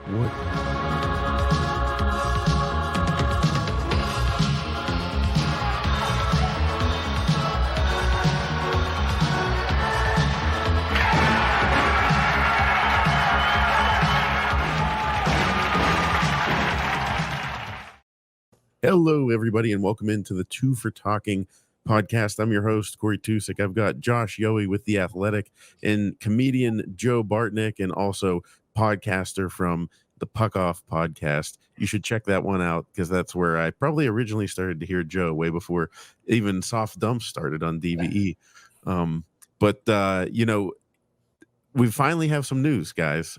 What? Hello, everybody, and welcome into the Two for Talking podcast. I'm your host, Corey Tusick. I've got Josh Yohe with The Athletic and comedian Joe Bartnick, and also podcaster from the Puck Off podcast. You should check that one out because that's where I probably originally started to hear Joe way before even Soft Dump started on DVE. We finally have some news, guys.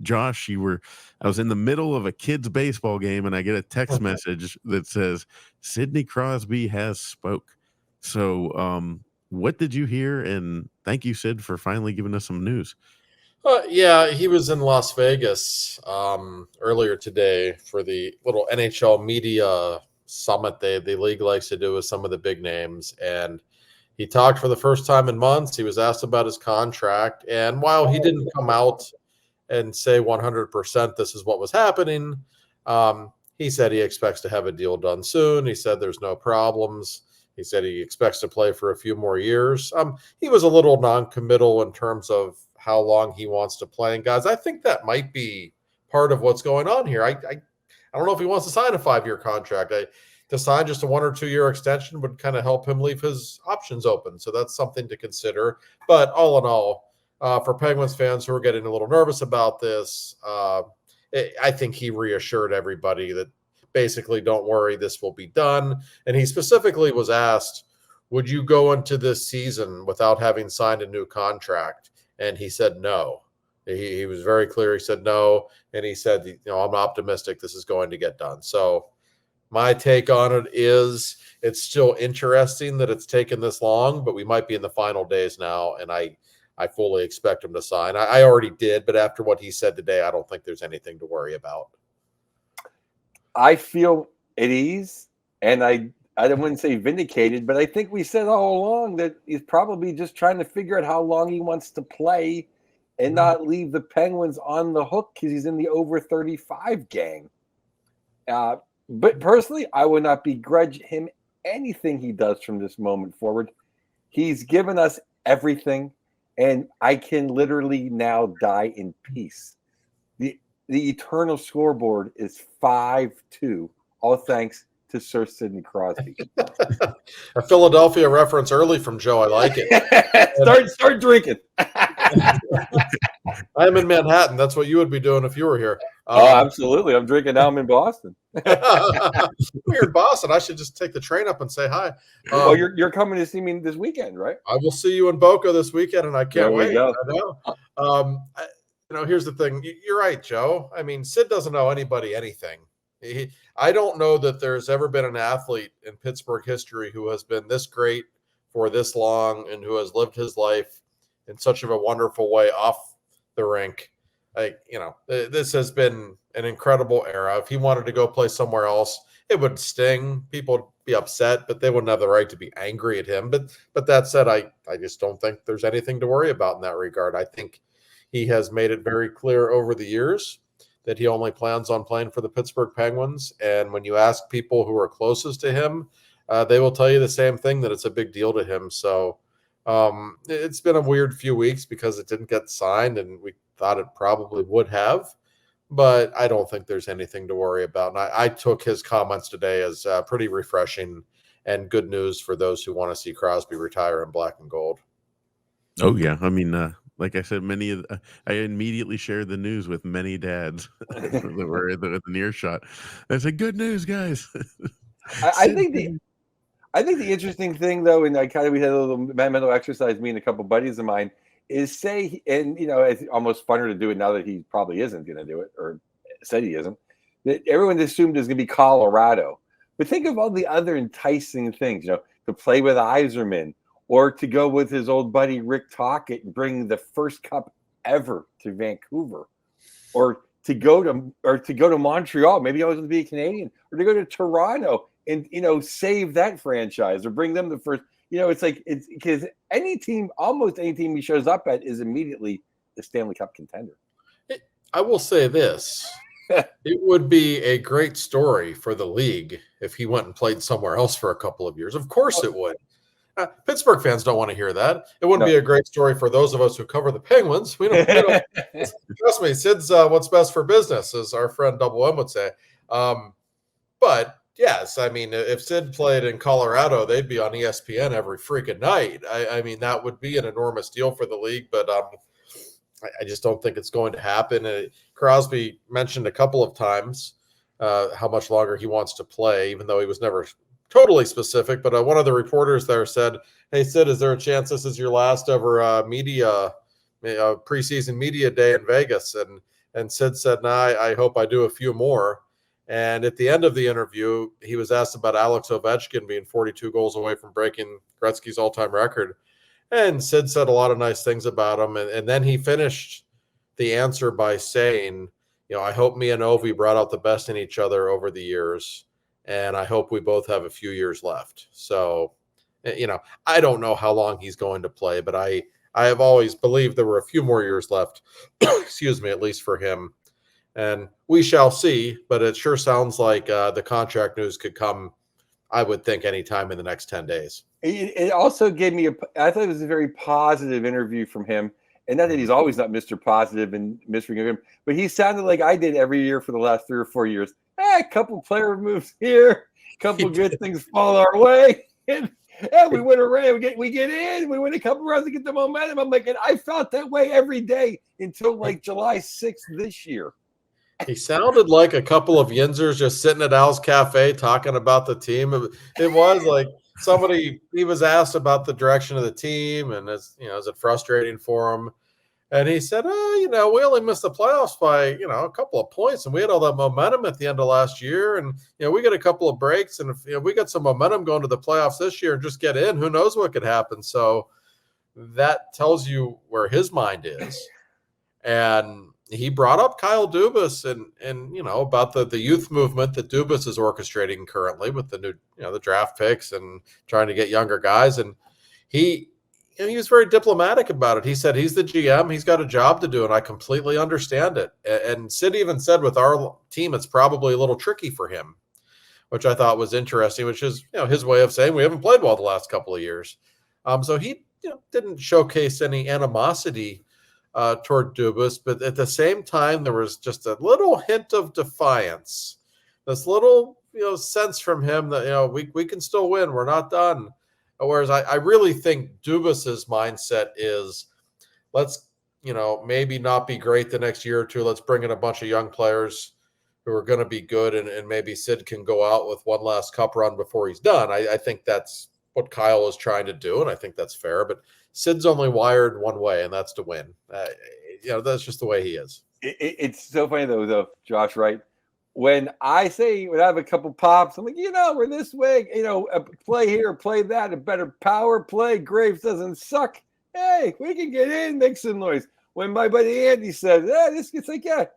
Josh, I was in the middle of a kid's baseball game and I get a text message that says Sidney Crosby has spoke. So what did you hear? And thank you, Sid, for finally giving us some news. Yeah, he was in Las Vegas earlier today for the little NHL media summit the league likes to do with some of the big names. And he talked for the first time in months. He was asked about his contract. And while he didn't come out and say 100% this is what was happening, he said he expects to have a deal done soon. He said there's no problems. He said he expects to play for a few more years. He was a little non-committal in terms of how long he wants to play. And guys, I think that might be part of what's going on here. I don't know if he wants to sign a 5-year contract. To sign just a 1 or 2 year extension would kind of help him leave his options open. So that's something to consider. But all in all, for Penguins fans who are getting a little nervous about this, I think he reassured everybody that basically, don't worry, this will be done. And he specifically was asked, would you go into this season without having signed a new contract? And he said no. He was very clear. He said no. And he said, I'm optimistic this is going to get done. So my take on it is it's still interesting that it's taken this long, but we might be in the final days now, and I fully expect him to sign. I already did, but after what he said today, I don't think there's anything to worry about. I feel at ease, and I wouldn't say vindicated, but I think we said all along that he's probably just trying to figure out how long he wants to play and not leave the Penguins on the hook because he's in the over 35 gang. But personally, I would not begrudge him anything he does from this moment forward. He's given us everything, and I can literally now die in peace. The eternal scoreboard is 5-2, all thanks to Sir Sidney Crosby. A Philadelphia reference early from Joe. I like it. Start drinking. I'm in Manhattan. That's what you would be doing if you were here. Absolutely. I'm drinking now. I'm in Boston. We're in Boston. I should just take the train up and say hi. Well, you're coming to see me this weekend, right? I will see you in Boca this weekend, and I can't wait. Go. I know. Here's the thing. You're right, Joe. I mean, Sid doesn't know anybody anything. I don't know that there's ever been an athlete in Pittsburgh history who has been this great for this long and who has lived his life in such of a wonderful way off the rink. This has been an incredible era. If he wanted to go play somewhere else, it would sting. People would be upset, but they wouldn't have the right to be angry at him. But that said, I just don't think there's anything to worry about in that regard. I think he has made it very clear over the years that he only plans on playing for the Pittsburgh Penguins. And when you ask people who are closest to him, they will tell you the same thing, that it's a big deal to him. So it's been a weird few weeks because it didn't get signed, and we thought it probably would have. But I don't think there's anything to worry about. And I took his comments today as pretty refreshing and good news for those who want to see Crosby retire in black and gold. Oh, yeah. I mean, like I said, I immediately shared the news with many dads that were at the near shot. I said, "Good news, guys." I think the interesting thing, though, and we had a little mental exercise, me and a couple buddies of mine, is it's almost funner to do it now that he probably isn't going to do it, or said he isn't. That everyone assumed is going to be Colorado, but think of all the other enticing things, to play with Yzerman, or to go with his old buddy Rick Tocchet and bring the first cup ever to Vancouver, or to go to Montreal. Maybe I was going to be a Canadian, or to go to Toronto and save that franchise, or bring them the first. It's because almost any team he shows up at is immediately the Stanley Cup contender. I will say this: It would be a great story for the league if he went and played somewhere else for a couple of years. Of course it would. Pittsburgh fans don't want to hear that. It wouldn't be a great story for those of us who cover the Penguins. We don't trust me. Sid's what's best for business, as our friend Double M would say. But yes, I mean, if Sid played in Colorado, they'd be on ESPN every freaking night. I mean, that would be an enormous deal for the league, but I just don't think it's going to happen. Crosby mentioned a couple of times how much longer he wants to play, even though he was never totally specific. But one of the reporters there said, "Hey, Sid, is there a chance this is your last ever preseason media day in Vegas?" And Sid said, "Nah, I hope I do a few more." And at the end of the interview, he was asked about Alex Ovechkin being 42 goals away from breaking Gretzky's all-time record. And Sid said a lot of nice things about him. And then he finished the answer by saying, I hope me and Ovi brought out the best in each other over the years. And I hope we both have a few years left. So, I don't know how long he's going to play, but I have always believed there were a few more years left, excuse me, at least for him. And we shall see, but it sure sounds like the contract news could come, I would think, anytime in the next 10 days. It also gave me I thought it was a very positive interview from him. And not that he's always not Mr. Positive and Mr. Him, but he sounded like I did every year for the last 3 or 4 years. A couple player moves here, a couple good things fall our way. And we win a race, we get in, we win a couple rounds to get the momentum. I'm like, and I felt that way every day until like July 6th this year. He sounded like a couple of Yinzers just sitting at Al's Cafe talking about the team. It was like he was asked about the direction of the team and is it frustrating for him? And he said, we only missed the playoffs by, a couple of points, and we had all that momentum at the end of last year. And, we got a couple of breaks, and if we got some momentum going to the playoffs this year and just get in, who knows what could happen. So that tells you where his mind is. And he brought up Kyle Dubas and about the youth movement that Dubas is orchestrating currently with the new, the draft picks and trying to get younger guys. And he was very diplomatic about it. He said he's the GM. He's got a job to do, and I completely understand it. And Sid even said with our team, it's probably a little tricky for him, which I thought was interesting, which is his way of saying we haven't played well the last couple of years. So he didn't showcase any animosity toward Dubas, but at the same time, there was just a little hint of defiance, this little sense from him that we can still win, we're not done. Whereas I really think Dubas's mindset is, let's maybe not be great the next year or two. Let's bring in a bunch of young players who are going to be good, and maybe Sid can go out with one last cup run before he's done. I think that's what Kyle is trying to do, and I think that's fair. But Sid's only wired one way, and that's to win. That's just the way he is. It's so funny though, Josh, right? When I have a couple pops, I'm like, we're this way, play here, play that, a better power play. Graves doesn't suck. Hey, we can get in, make some noise. When my buddy Andy says, this gets like, a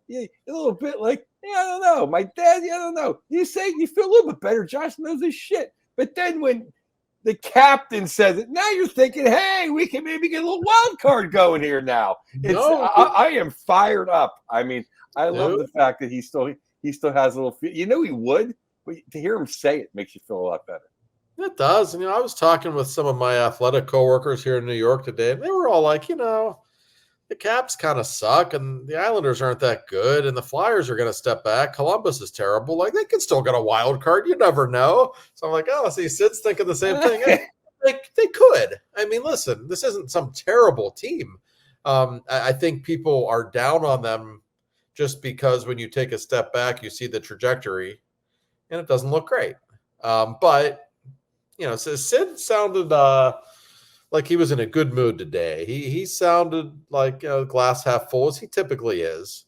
little bit like, I don't know. My dad, I don't know. You feel a little bit better. Josh knows his shit. But then when the captain says it, now you're thinking, hey, we can maybe get a little wild card going here now. I am fired up. I mean, I love the fact that he still has a little. He would, but to hear him say it makes you feel a lot better. It does. And I was talking with some of my athletic coworkers here in New York today, and they were all like, the Caps kind of suck, and the Islanders aren't that good, and the Flyers are going to step back. Columbus is terrible. Like, they could still get a wild card. You never know. So I'm like, see, Sid's thinking the same thing. They could. I mean, listen, this isn't some terrible team. I think people are down on them just because when you take a step back, you see the trajectory, and it doesn't look great. But, so Sid sounded like he was in a good mood today. He sounded like glass half full, as he typically is.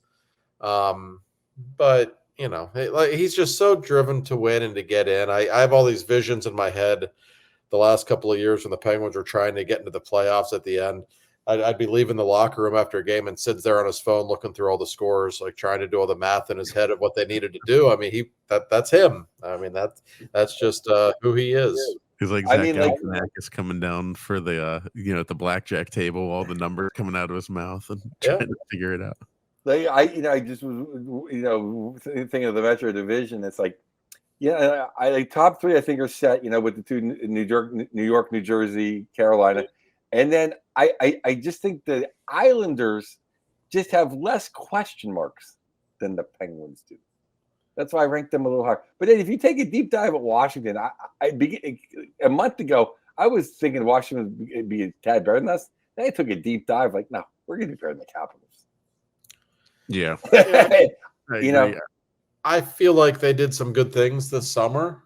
But he's just so driven to win and to get in. I have all these visions in my head the last couple of years when the Penguins were trying to get into the playoffs at the end. I'd be leaving the locker room after a game, and Sid's there on his phone looking through all the scores, like trying to do all the math in his head of what they needed to do. I mean, that's him. I mean, that's just who he is. He's like Zach Galifianakis coming down for the at the blackjack table, all the numbers coming out of his mouth and trying to figure it out. Like I just was, thinking of the Metro Division. It's like, yeah, I like top three. I think are set. With the two New York, New Jersey, Carolina, and then I just think the Islanders just have less question marks than the Penguins do. That's why I ranked them a little higher. But then if you take a deep dive at Washington, a month ago I was thinking Washington would be a tad better than us. Then I took a deep dive, like, no, we're going to be better than the Capitals. Yeah, I feel like they did some good things this summer.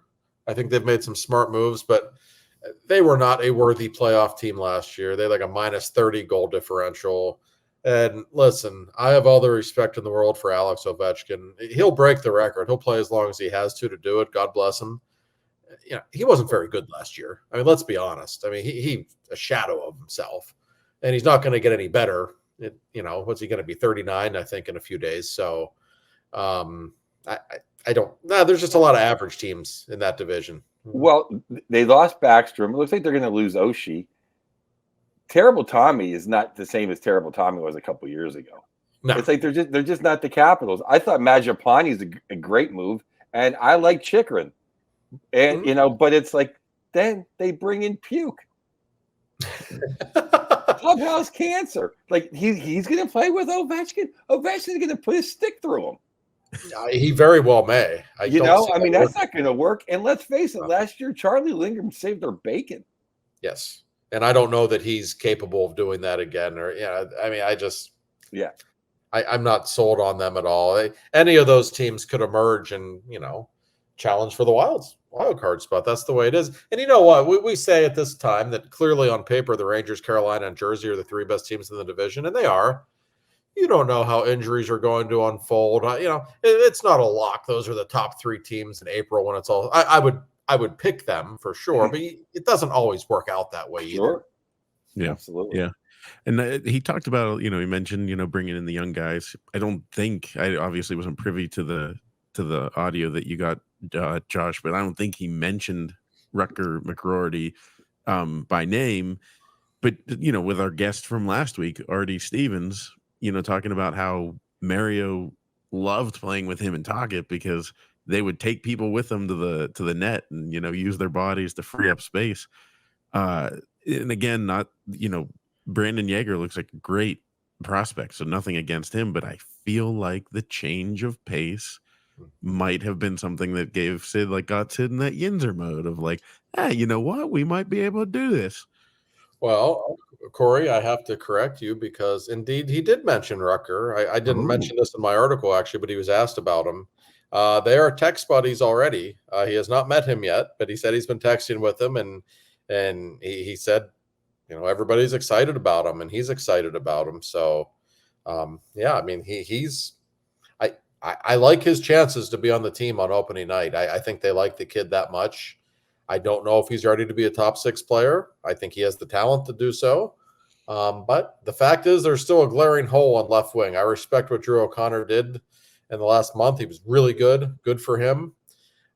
I think they've made some smart moves, but they were not a worthy playoff team last year. They had like a minus 30 goal differential. And listen, I have all the respect in the world for Alex Ovechkin. He'll break the record. He'll play as long as he has to do it. God bless him. He wasn't very good last year. I mean, let's be honest. I mean, he a shadow of himself, and he's not going to get any better. What's he going to be? 39, I think, in a few days. So, I don't. No, there's just a lot of average teams in that division. Well, they lost Backstrom. It looks like they're going to lose Oshie. Terrible Tommy is not the same as Terrible Tommy was a couple years ago. No. It's like they're just not the Capitals. I thought Majapani is a great move, and I like Chikrin. And but it's like then they bring in puke. Clubhouse cancer. Like he's going to play with Ovechkin. Ovechkin's going to put his stick through him. He very well may. I mean, that's not going to work. And let's face it, last year Charlie Lindgren saved their bacon. Yes. And I don't know that he's capable of doing that again. I mean, I'm not sold on them at all. Any of those teams could emerge and, challenge for the wild card spot. That's the way it is. And you know what? We say at this time that clearly on paper, the Rangers, Carolina, and Jersey are the three best teams in the division, and they are. You don't know how injuries are going to unfold. It's not a lock. Those are the top three teams in April when it's all. I would pick them for sure, but it doesn't always work out that way either. Sure. Yeah, absolutely. Yeah, and he talked about he mentioned bringing in the young guys. I obviously wasn't privy to the audio that you got, Josh, but I don't think he mentioned Rutger McGroarty by name. But with our guest from last week, Artie Stevens, talking about how Mario loved playing with him and Tocchet because they would take people with them to the net and use their bodies to free up space. And again, not Brandon Yeager looks like a great prospect, so nothing against him, but I feel like the change of pace might have been something that got Sid in that Yinzer mode of like, hey, you know what, we might be able to do this. Well, Corey, I have to correct you because indeed he did mention Rutger. I didn't mention this in my article actually, but he was asked about him. They are text buddies already. He has not met him yet, but he said he's been texting with him, and he said, everybody's excited about him, and he's excited about him. So, I mean, I like his chances to be on the team on opening night. I think they like the kid that much. I don't know if he's ready to be a top six player. I think he has the talent to do so. But the fact is there's still a glaring hole on left wing. I respect what Drew O'Connor did in the last month. He was really good. Good for him.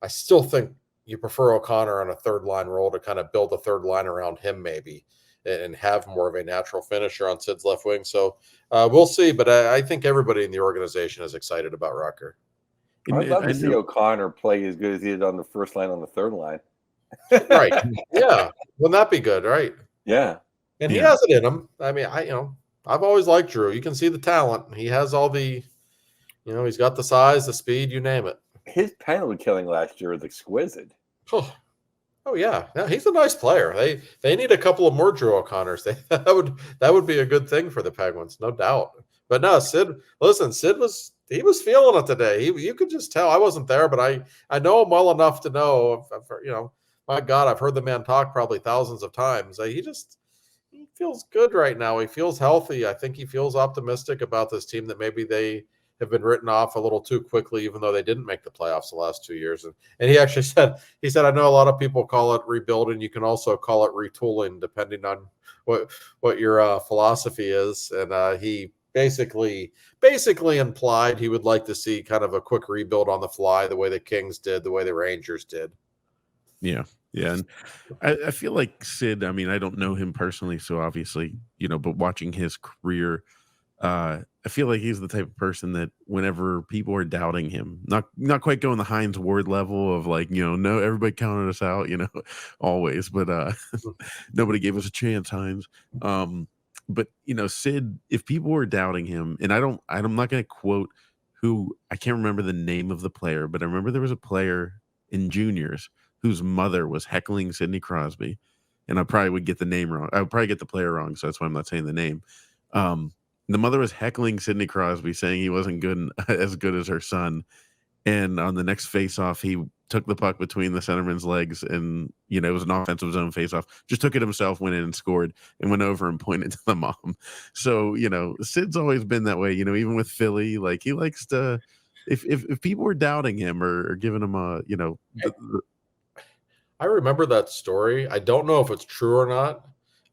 I still think you prefer O'Connor on a third line role to kind of build a third line around him maybe and have more of a natural finisher on Sid's left wing. So we'll see. But I think everybody in the organization is excited about Rutger. I'd love to see O'Connor play as good as he did on the first line on the third line. Right. Yeah. Wouldn't that be good? Right. Yeah. And he has it in him. I mean, I've always liked Drew. You can see the talent. He has all the, he's got the size, the speed, you name it. His penalty killing last year was exquisite. Oh yeah. He's a nice player. They need a couple of more Drew O'Connors. That would be a good thing for the Penguins, no doubt. But no, Sid was feeling it today. You could just tell. I wasn't there, but I know him well enough to know, my God, I've heard the man talk probably thousands of times. He feels good right now. He feels healthy. I think he feels optimistic about this team that maybe they have been written off a little too quickly, even though they didn't make the playoffs the last 2 years. And he actually said, I know a lot of people call it rebuilding. You can also call it retooling, depending on what your philosophy is. And he basically implied he would like to see kind of a quick rebuild on the fly, the way the Kings did, the way the Rangers did. Yeah. Yeah. And I feel like Sid, I mean, I don't know him personally, so obviously, but watching his career, I feel like he's the type of person that whenever people are doubting him, not quite going the Heinz Ward level of like, no, everybody counted us out, always, but nobody gave us a chance, Heinz. But Sid, if people were doubting him, and I'm not going to quote who, I can't remember the name of the player, but I remember there was a player in juniors whose mother was heckling Sidney Crosby, and I probably would get the name wrong. I would probably get the player wrong, so that's why I'm not saying the name. The mother was heckling Sidney Crosby, saying he wasn't as good as her son. And on the next face-off, he took the puck between the centerman's legs, and it was an offensive zone face-off. Just took it himself, went in and scored, and went over and pointed to the mom. So Sid's always been that way. Even with Philly, like he likes to. If people were doubting him or giving him I remember that story. I don't know if it's true or not.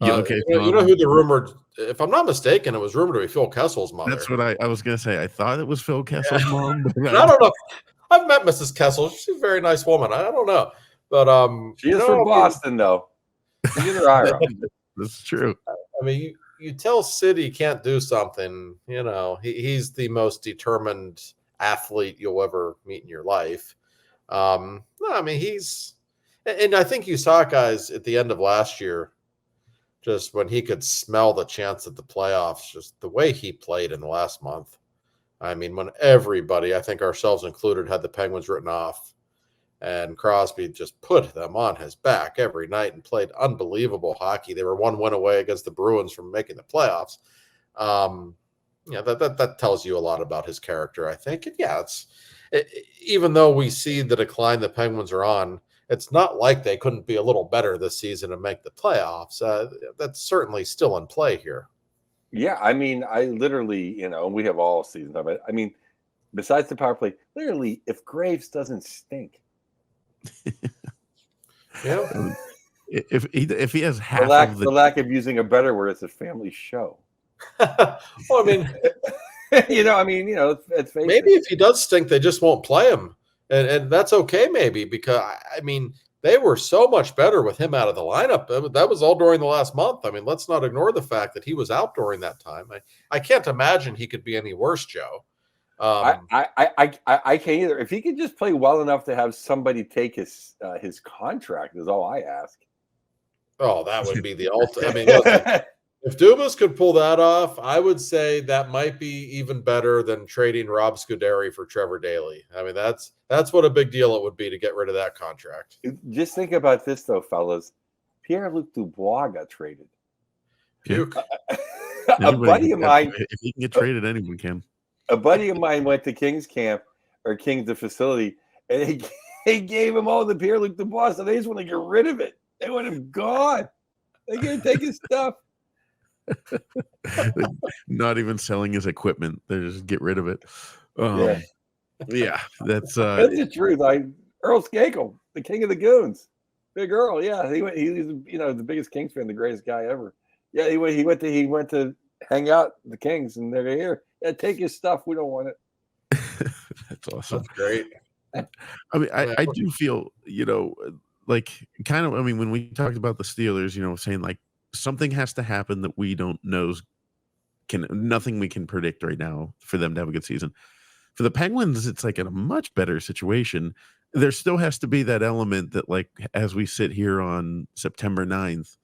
Okay, you know who the rumored, if I'm not mistaken, it was rumored to be Phil Kessel's mother. That's what I was going to say. I thought it was Phil Kessel's mom. But I don't know. I've met Mrs. Kessel. She's a very nice woman. I don't know. But she is from Boston, though. She's in her IRA. That's true. I mean, you tell Sid he can't do something, he's the most determined athlete you'll ever meet in your life. No, I mean, and I think you saw guys at the end of last year, just when he could smell the chance at the playoffs, just the way he played in the last month. I mean, when everybody, I think ourselves included, had the Penguins written off, and Crosby just put them on his back every night and played unbelievable hockey. They were 1 win away against the Bruins from making the playoffs. That tells you a lot about his character, I think. And even though we see the decline the Penguins are on, it's not like they couldn't be a little better this season and make the playoffs. That's certainly still in play here. Yeah, I mean, I literally, we have all seasons of it. I mean, besides the power play, literally, if Graves doesn't stink, if he has half the lack of using a better word, it's a family show. Well, I mean, it's maybe if he does stink, they just won't play him. And that's okay, maybe, because, I mean, they were so much better with him out of the lineup. That was all during the last month. I mean, let's not ignore the fact that he was out during that time. I can't imagine he could be any worse, Joe. I can't either. If he could just play well enough to have somebody take his contract is all I ask. Oh, that would be the ultimate. I mean, listen, if Dubas could pull that off, I would say that might be even better than trading Rob Scuderi for Trevor Daley. I mean, that's what a big deal it would be to get rid of that contract. Just think about this, though, fellas. Pierre-Luc Dubois got traded. A buddy of mine. If he can get traded, anyone can. A buddy of mine went to Kings camp or Kings the facility, and they gave him all the Pierre-Luc Dubois, so they just want to get rid of it. They want him gone. They can't take his stuff. Not even selling his equipment. They just get rid of it. Yeah, that's the truth. Earl Skakel, the king of the goons, Big Earl. Yeah, he's the biggest Kings fan, the greatest guy ever. Yeah, he went to hang out with the Kings, and they're here. Yeah, take his stuff. We don't want it. That's awesome. That's great. I mean, I do feel like kind of. I mean, when we talked about the Steelers, saying like something has to happen that we don't know. Nothing we can predict right now for them to have a good season. For the Penguins, it's like in a much better situation. There still has to be that element that, like, as we sit here on September 9th,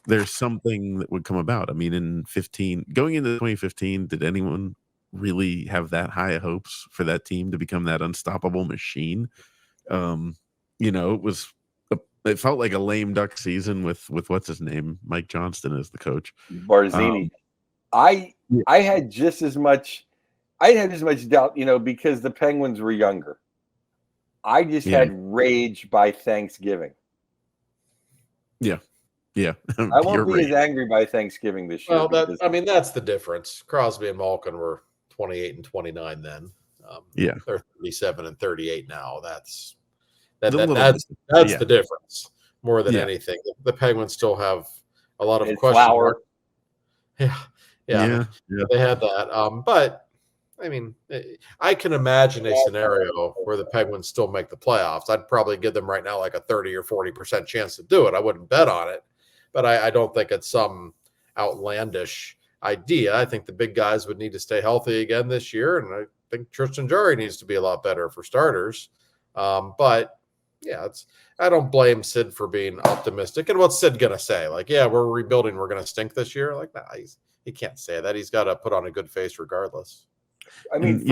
there's something that would come about. I mean, going into 2015, did anyone really have that high of hopes for that team to become that unstoppable machine? It felt like a lame duck season with what's his name, Mike Johnston as the coach. Barzini. I had just as much. I had as much doubt, because the Penguins were younger. I just had rage by Thanksgiving. Yeah. I won't be as angry by Thanksgiving this year. Well, that's the difference. Crosby and Malkin were 28 and 29 then. They're 37 and 38 now. That's the difference more than anything. The Penguins still have a lot of question marks. Yeah, they had that. But I mean, I can imagine a scenario where the Penguins still make the playoffs. I'd probably give them right now like a 30 or 40% chance to do it. I wouldn't bet on it, but I don't think it's some outlandish idea. I think the big guys would need to stay healthy again this year, and I think Tristan Jarry needs to be a lot better for starters. But yeah, I don't blame Sid for being optimistic. And what's Sid gonna say? Like, yeah, we're rebuilding, we're gonna stink this year. Like, nah, he can't say that. He's got to put on a good face regardless. I mean,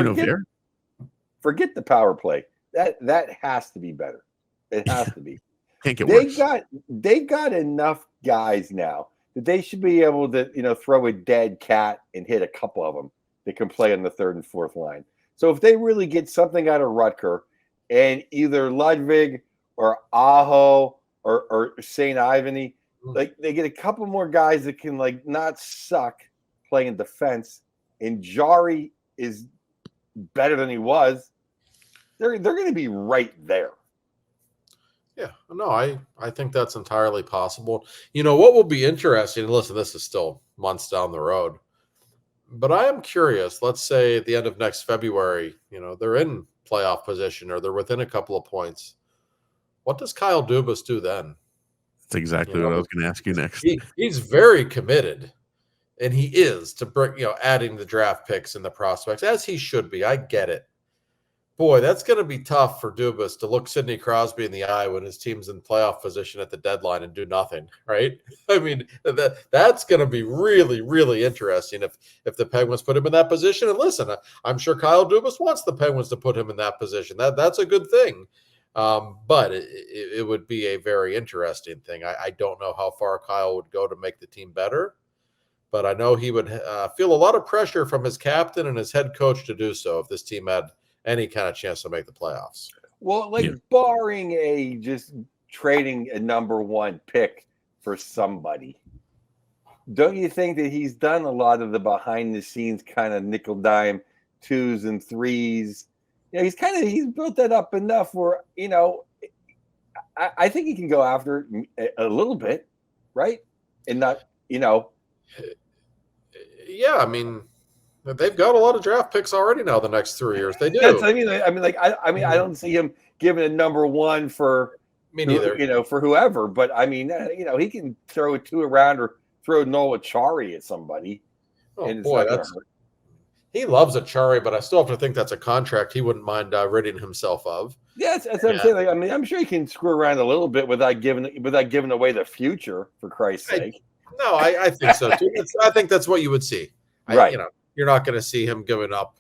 forget the power play. That has to be better. It has to be. Can't get worse. They've got enough guys now that they should be able to, throw a dead cat and hit a couple of them that can play on the third and fourth line. So if they really get something out of Rutger, and either Ludwig or Aho or St. Ivany, like they get a couple more guys that can like not suck playing defense, and Jari is better than he was, they're going to be right there. Yeah, no, I think that's entirely possible. What will be interesting, and listen, this is still months down the road, but I am curious, let's say at the end of next February, they're in playoff position or they're within a couple of points. What does Kyle Dubas do then? That's exactly what I was going to ask you next. He's very committed, and he is to bring, adding the draft picks and the prospects, as he should be. I get it. Boy, that's going to be tough for Dubas to look Sidney Crosby in the eye when his team's in playoff position at the deadline and do nothing, right? I mean, that's going to be really, really interesting if the Penguins put him in that position. And listen, I'm sure Kyle Dubas wants the Penguins to put him in that position. That's a good thing. But it would be a very interesting thing. I don't know how far Kyle would go to make the team better, but I know he would feel a lot of pressure from his captain and his head coach to do so if this team had any kind of chance to make the playoffs. Well, barring just trading a number one pick for somebody, don't you think that he's done a lot of the behind the scenes kind of nickel dime 2s and 3s? He's built that up enough where, I think he can go after it a little bit, right? And not, Yeah, I mean, they've got a lot of draft picks already now. The next 3 years, they do. Yes, I don't see him giving a number one for me neither. For whoever. But I mean, he can throw a 2 around or throw Noah Chari at somebody. Oh boy, he loves Achari, but I still have to think that's a contract he wouldn't mind ridding himself of. Yes, that's what I'm saying. I mean, I'm sure he can screw around a little bit without giving away the future. For Christ's sake. No, I think so too. I think that's what you would see. Right. You're not going to see him giving up,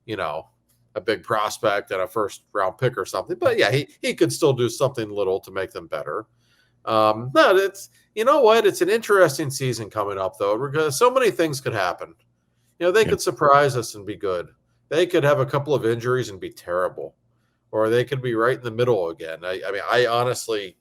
a big prospect and a first round pick or something. But yeah, he could still do something little to make them better. No, it's it's an interesting season coming up though, because so many things could happen. They could surprise us and be good. They could have a couple of injuries and be terrible, or they could be right in the middle again. I honestly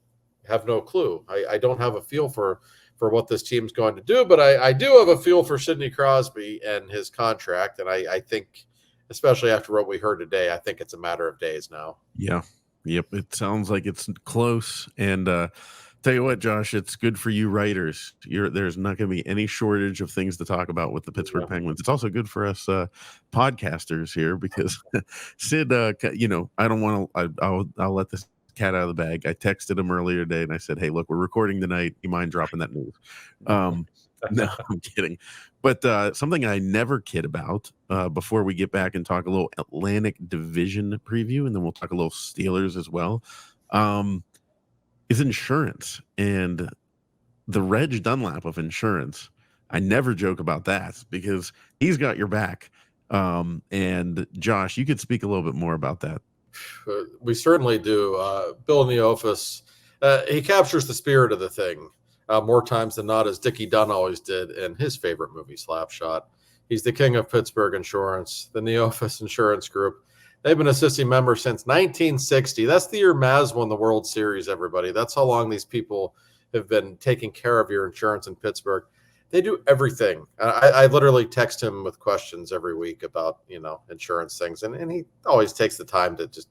have no clue. I don't have a feel for what this team's going to do, but I do have a feel for Sidney Crosby and his contract, and I think, especially after what we heard today, I think it's a matter of days now. Yeah. Yep. It sounds like it's close. And tell you what, Josh, it's good for you writers. There's not going to be any shortage of things to talk about with the Pittsburgh Penguins. It's also good for us podcasters here because Sid, I don't want to. I'll let this cat out of the bag. I texted him earlier today and I said, "Hey, look, we're recording tonight. You mind dropping that news?" No, I'm kidding. But something I never kid about before we get back and talk a little Atlantic Division preview, and then we'll talk a little Steelers as well, is insurance and the Reg Dunlap of insurance. I never joke about that because he's got your back. And Josh, you could speak a little bit more about that. We certainly do. Bill in the office, he captures the spirit of the thing more times than not, as Dickie Dunn always did in his favorite movie, Slapshot. He's the king of Pittsburgh insurance, the Neoffice Insurance Group. They've been assisting members since 1960. That's the year Mavs won the World Series, everybody. That's how long these people have been taking care of your insurance in Pittsburgh. They do everything. I literally text him with questions every week about, insurance things. And he always takes the time to just,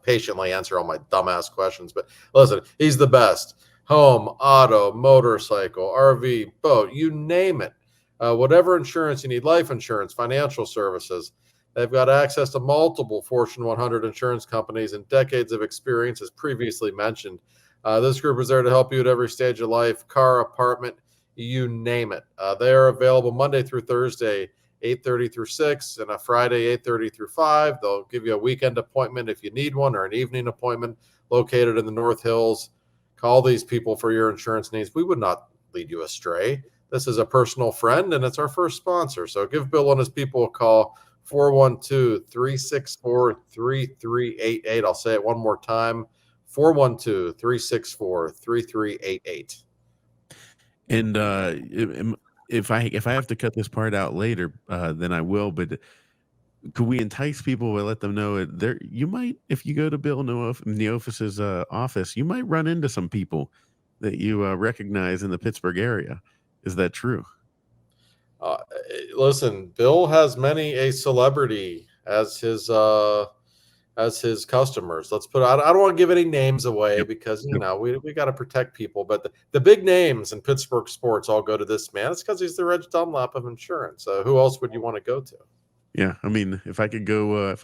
patiently answer all my dumbass questions. But listen, he's the best. Home, auto, motorcycle, RV, boat, you name it. Whatever insurance you need, life insurance, financial services. They've got access to multiple Fortune 100 insurance companies and decades of experience, as previously mentioned. This group is there to help you at every stage of life, car, apartment, you name it. They're available Monday through Thursday, 8:30 through 6, and a Friday, 8:30 through 5. They'll give you a weekend appointment if you need one, or an evening appointment, located in the North Hills. Call these people for your insurance needs. We would not lead you astray. This is a personal friend, and it's our first sponsor. So give Bill and his people a call, 412-364-3388. I'll say it one more time, 412-364-3388. And if I have to cut this part out later, then I will. But could we entice people and let them know there? You might, if you go to Bill Neofis's office, you might run into some people that you recognize in the Pittsburgh area. Is that true? Listen, Bill has many a celebrity as his customers. Let's put I don't want to give any names away because we got to protect people, but the big names in Pittsburgh sports all go to this man. It's because he's the Reg Dunlap of insurance. Who else would you want to go to? Yeah, I mean, if I could go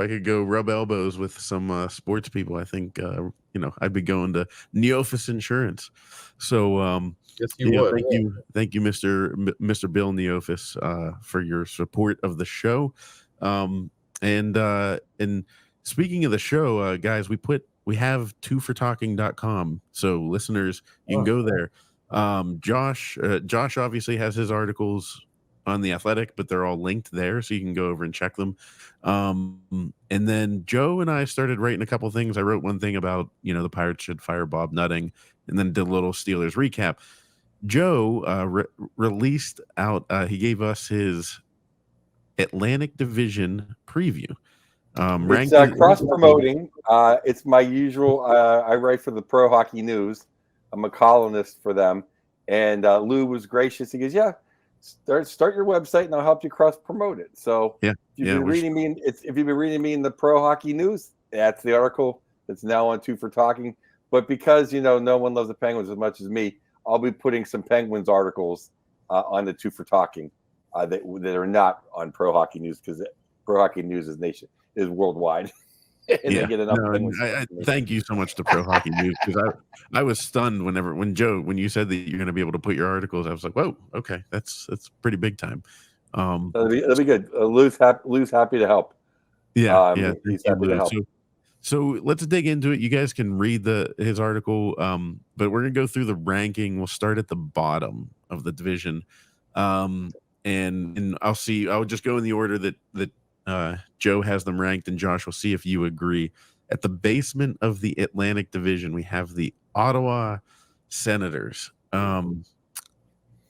rub elbows with some sports people, I think I'd be going to Neofis Insurance. So yes, you would. Thank you, Mr. Bill Neofis, for your support of the show. And speaking of the show, guys, we have twofortalking.com. So listeners, you can go there. Josh obviously has his articles on The Athletic, but they're all linked there, so you can go over and check them. And then Joe and I started writing a couple things. I wrote one thing about, the Pirates should fire Bob Nutting, and then did a little Steelers recap. Joe released out, he gave us his Atlantic Division preview. It's cross-promoting. It's my usual. I write for the Pro Hockey News. I'm a columnist for them. And Lou was gracious. He goes, yeah, start your website and I'll help you cross-promote it. So if you've been reading me in the Pro Hockey News, that's the article that's now on Two for Talking. But because, no one loves the Penguins as much as me, I'll be putting some Penguins articles on the Two for Talking that are not on Pro Hockey News, because Pro Hockey News is worldwide. And they get enough I thank you so much to Pro Hockey News, because I was stunned when you said that you're going to be able to put your articles. I was like, whoa, okay, that's pretty big time. That'll be good. Lou's happy to help. He's happy to help. So let's dig into it. You guys can read his article, but we're gonna go through the ranking. We'll start at the bottom of the division, and I'll just go in the order that Joe has them ranked, and Josh will see if you agree. At the basement of the Atlantic Division, we have the Ottawa Senators.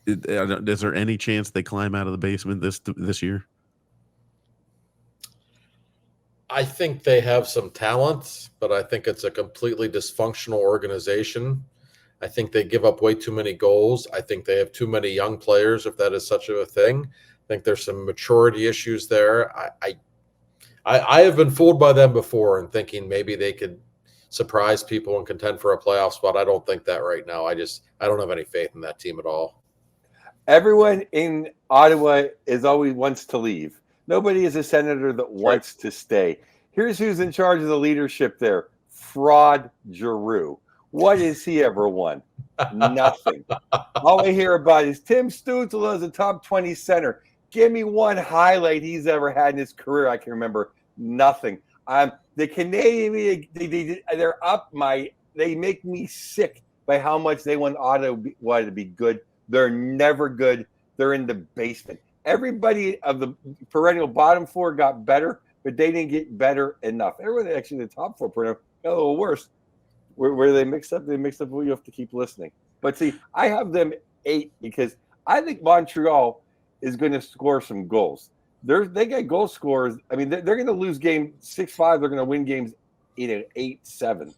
Is there any chance they climb out of the basement this year? I think they have some talent, but I think it's a completely dysfunctional organization. I think they give up way too many goals. I think they have too many young players, if that is such a thing. I think there's some maturity issues there. I have been fooled by them before and thinking maybe they could surprise people and contend for a playoff spot. I don't think that right now. I don't have any faith in that team at all. Everyone in Ottawa always wants to leave. Nobody is a Senator that wants to stay. Here's who's in charge of the leadership there. Fraud Giroux. What has he ever won? Nothing. All I hear about is Tim Stützle as a top 20 center. Give me one highlight he's ever had in his career I can remember. Nothing. The Canadian, they're up they make me sick by how much they want Ottawa to be good. They're never good. They're in the basement. Everybody of the perennial bottom four got better, but they didn't get better enough. Everyone actually the top four perennial got a little worse. Where they mixed up, well, you have to keep listening. But see, I have them 8 because I think Montreal is going to score some goals. They got goal scorers. I mean, they're going to lose game 6-5. They're going to win games 8-7.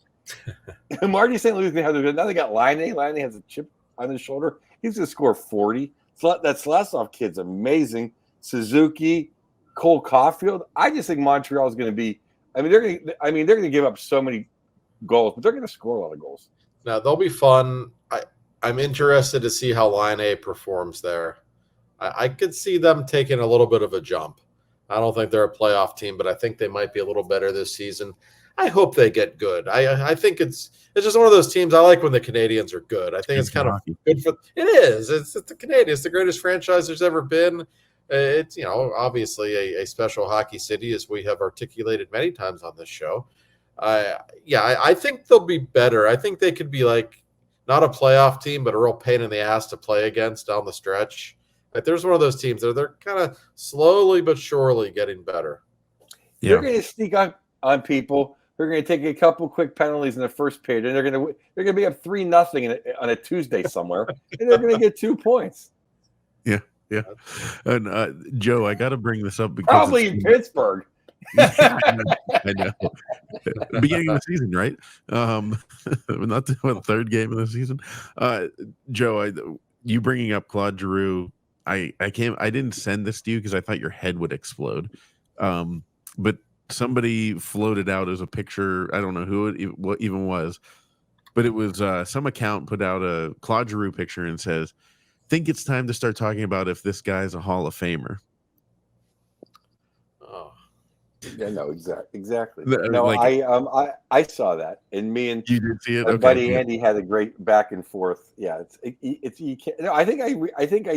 Marty St. Louis going to have now they got Laine. Laine has a chip on his shoulder. He's going to score 40. That Slasov kid's amazing. Suzuki, Cole Caulfield. I just think Montreal is going to be. They're going to give up so many goals, but they're going to score a lot of goals. Now they'll be fun. I'm interested to see how Laine performs there. I could see them taking a little bit of a jump. I don't think they're a playoff team, but I think they might be a little better this season. I hope they get good. I think it's just one of those teams. I like when the Canadians are good. I think it's kind of good for it is. It's the Canadians, the greatest franchise there's ever been. It's obviously a special hockey city, as we have articulated many times on this show. I think they'll be better. I think they could be like not a playoff team, but a real pain in the ass to play against down the stretch. Like there's one of those teams that they're kind of slowly but surely getting better. Yeah. They're going to sneak on people. They're going to take a couple quick penalties in the first period, and they're going to be up 3-0 on a Tuesday somewhere, and they're going to get 2 points. Yeah. And Joe, I got to bring this up because probably in Pittsburgh. I know. Beginning of the season, right? Not the third game of the season. Joe, you bringing up Claude Giroux, I didn't send this to you because I thought your head would explode. But somebody floated out as a picture. I don't know who it even was, but it was some account put out a Claude Giroux picture and says, "Think it's time to start talking about if this guy's a Hall of Famer." Yeah, no, exactly. No, like, I saw that, and me and you did see it. My buddy Andy had a great back and forth. Yeah, it's you can't. No, I think I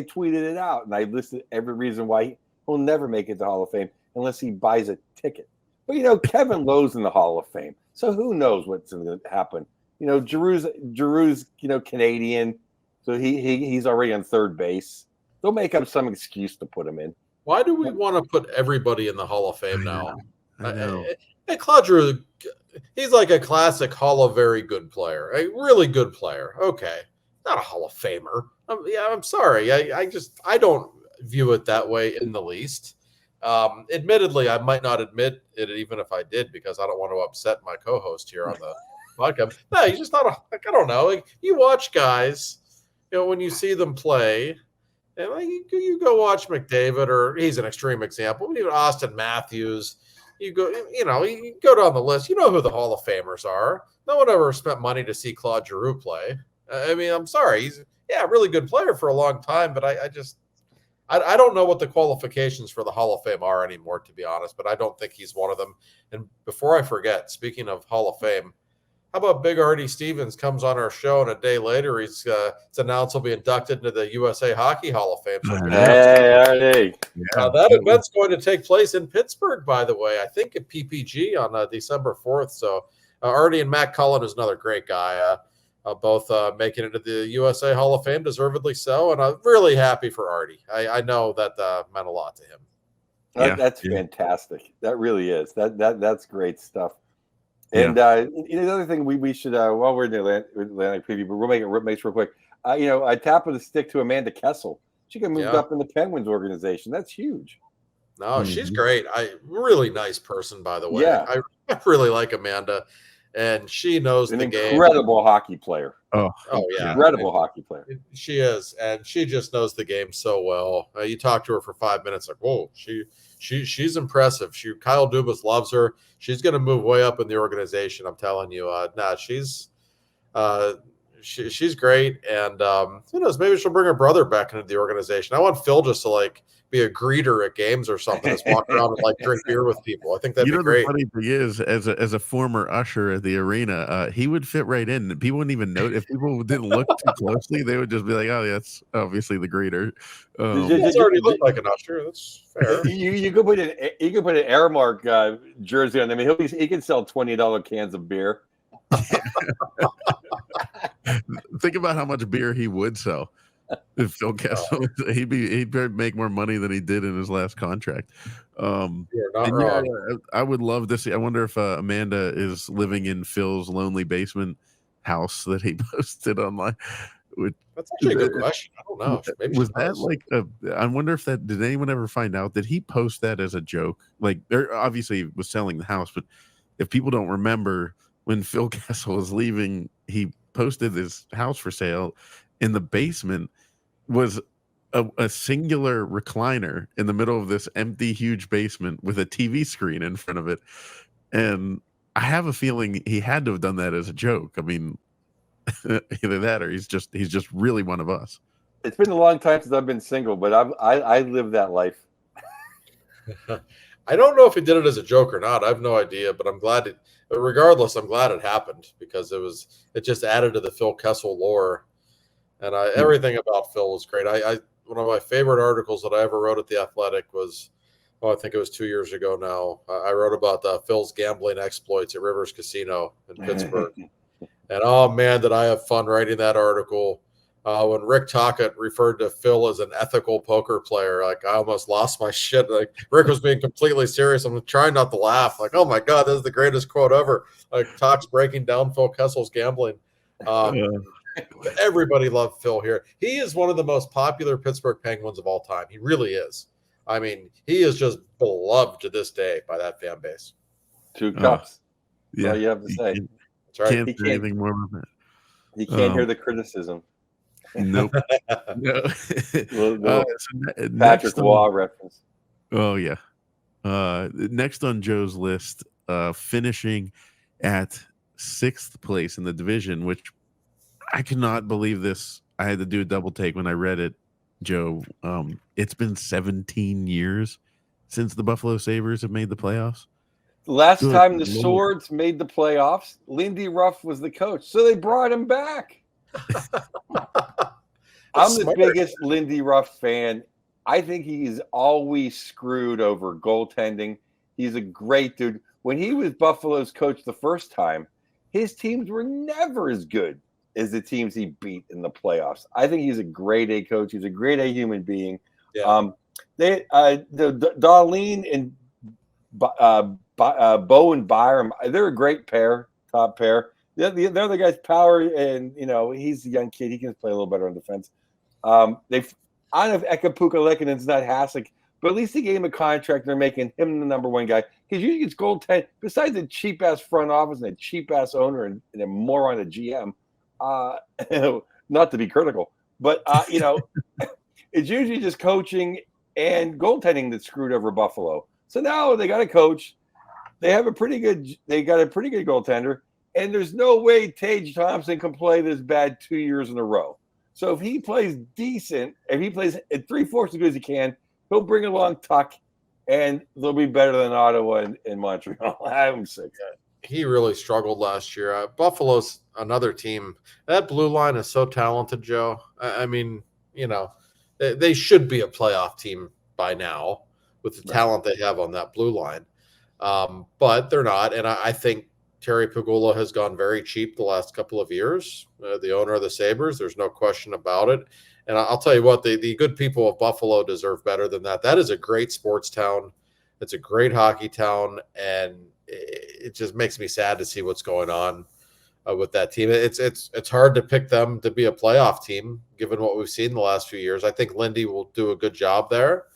tweeted it out, and I listed every reason why he'll never make it to Hall of Fame unless he buys a ticket. But Kevin Lowe's in the Hall of Fame, so who knows what's going to happen? Giroux's Canadian, so he's already on third base. They'll make up some excuse to put him in. Why do we want to put everybody in the Hall of Fame now? I know. Hey, Claude Giroux, he's like a classic Hall of Very good player, a really good player. Okay, not a Hall of Famer. I'm sorry. I don't view it that way in the least. Admittedly, I might not admit it even if I did, because I don't want to upset my co-host here on the podcast. No, he's just not I don't know. Like, you watch guys, when you see them play. And you go watch McDavid, or he's an extreme example, even Austin Matthews. You go down the list. You know who the Hall of Famers are. No one ever spent money to see Claude Giroux play. I mean, I'm sorry. He's a really good player for a long time, but I don't know what the qualifications for the Hall of Fame are anymore, to be honest. But I don't think he's one of them. And before I forget, speaking of Hall of Fame, how about Big Artie Stevens comes on our show, and a day later it's announced he'll be inducted into the USA Hockey Hall of Fame. So hey. That event's going to take place in Pittsburgh, by the way. I think at PPG on December 4th. So Artie and Matt Cullen is another great guy, both making it to the USA Hall of Fame, deservedly so. And I'm really happy for Artie. I know that meant a lot to him. That's fantastic. That really is. That's great stuff. And the other thing we should, while we're in the Atlantic preview, but we'll make it real quick. A tap of the stick to Amanda Kessel. She got moved up in the Penguins organization. That's huge. No, she's great. Really nice person, by the way. Yeah. I really like Amanda, and she knows the game. Incredible hockey player. Oh yeah, incredible hockey player. She is, and she just knows the game so well. You talk to her for 5 minutes, like, whoa, she's impressive. Kyle Dubas loves her. She's going to move way up in the organization. I'm telling you. She's great, and who knows? Maybe she'll bring her brother back into the organization. I want Phil just to be a greeter at games or something, just walk around and drink beer with people. I think that'd be great. The funny thing is, as a former usher at the arena, he would fit right in. People wouldn't even know. If people didn't look too closely, they would just be like, "Oh, that's obviously the greeter." He already looked like an usher. That's fair. You could put an Airmark jersey on him. I mean, he can sell $20 cans of beer. Think about how much beer he would sell. If Phil Kessel, he'd make more money than he did in his last contract. You're not wrong. I would love to see. I wonder if Amanda is living in Phil's lonely basement house that he posted online. That's actually a good question. I don't know. Maybe was that I wonder if did anyone ever find out? Did he post that as a joke? Obviously he was selling the house, but if people don't remember, when Phil Kessel was leaving, he posted his house for sale. In the basement was a singular recliner in the middle of this empty, huge basement with a TV screen in front of it. And I have a feeling he had to have done that as a joke. I mean, either that or he's just really one of us. It's been a long time since I've been single, but I live that life. I don't know if he did it as a joke or not. I have no idea, but I'm glad it. Regardless, I'm glad it happened because it just added to the Phil Kessel lore, and everything about Phil was great. I one of my favorite articles that I ever wrote at the Athletic was, I think it was 2 years ago now. I wrote about Phil's gambling exploits at Rivers Casino in Pittsburgh. And oh man, did I have fun writing that article. When Rick Tocchet referred to Phil as an ethical poker player, like I almost lost my shit. Like Rick was being completely serious. I'm trying not to laugh. Like, oh my God, this is the greatest quote ever. Like Tocchet's breaking down Phil Kessel's gambling. Everybody loved Phil here. He is one of the most popular Pittsburgh Penguins of all time. He really is. I mean, he is just beloved to this day by that fan base. 2 cups. That's all you have to say. That's right. Can't say anything more about that. He can't hear the criticism. Nope. No. Patrick Waugh reference. Oh yeah. Next on Joe's list, finishing at 6th place in the division, which I cannot believe this. I had to do a double take when I read it, Joe. It's been 17 years since the Buffalo Sabres have made the playoffs. Last time the Swords made the playoffs, Lindy Ruff was the coach, so they brought him back. I'm the biggest Lindy Ruff fan. I think he's always screwed over goaltending. He's a great dude. When he was Buffalo's coach the first time, his teams were never as good as the teams he beat in the playoffs. I think he's a grade A coach. He's a grade A human being. Yeah. Darlene and Bo and Byram, they're a great pair, top pair. The other guy's power, and he's a young kid. He can play a little better on defense. I don't know if Ekapuka Lekkonen's not Hasek, but at least they gave him a contract. They're making him the number one guy because usually it's goaltend. Besides the cheap ass front office and a cheap ass owner and a moron at GM, not to be critical, but it's usually just coaching and goaltending that screwed over Buffalo. So now they got a coach. They got a pretty good goaltender. And there's no way Tage Thompson can play this bad 2 years in a row. So if he plays decent, if he plays at 3/4 as good as he can, he'll bring along Tuck, and they'll be better than Ottawa and Montreal. I'm sick. He really struggled last year. Buffalo's another team. That blue line is so talented, Joe. I mean, they should be a playoff team by now with the talent they have on that blue line. But they're not. And I think Terry Pegula has gone very cheap the last couple of years. The owner of the Sabres, there's no question about it. And I'll tell you what, the good people of Buffalo deserve better than that. That is a great sports town. It's a great hockey town, and it just makes me sad to see what's going on with that team. It's hard to pick them to be a playoff team, given what we've seen the last few years. I think Lindy will do a good job there.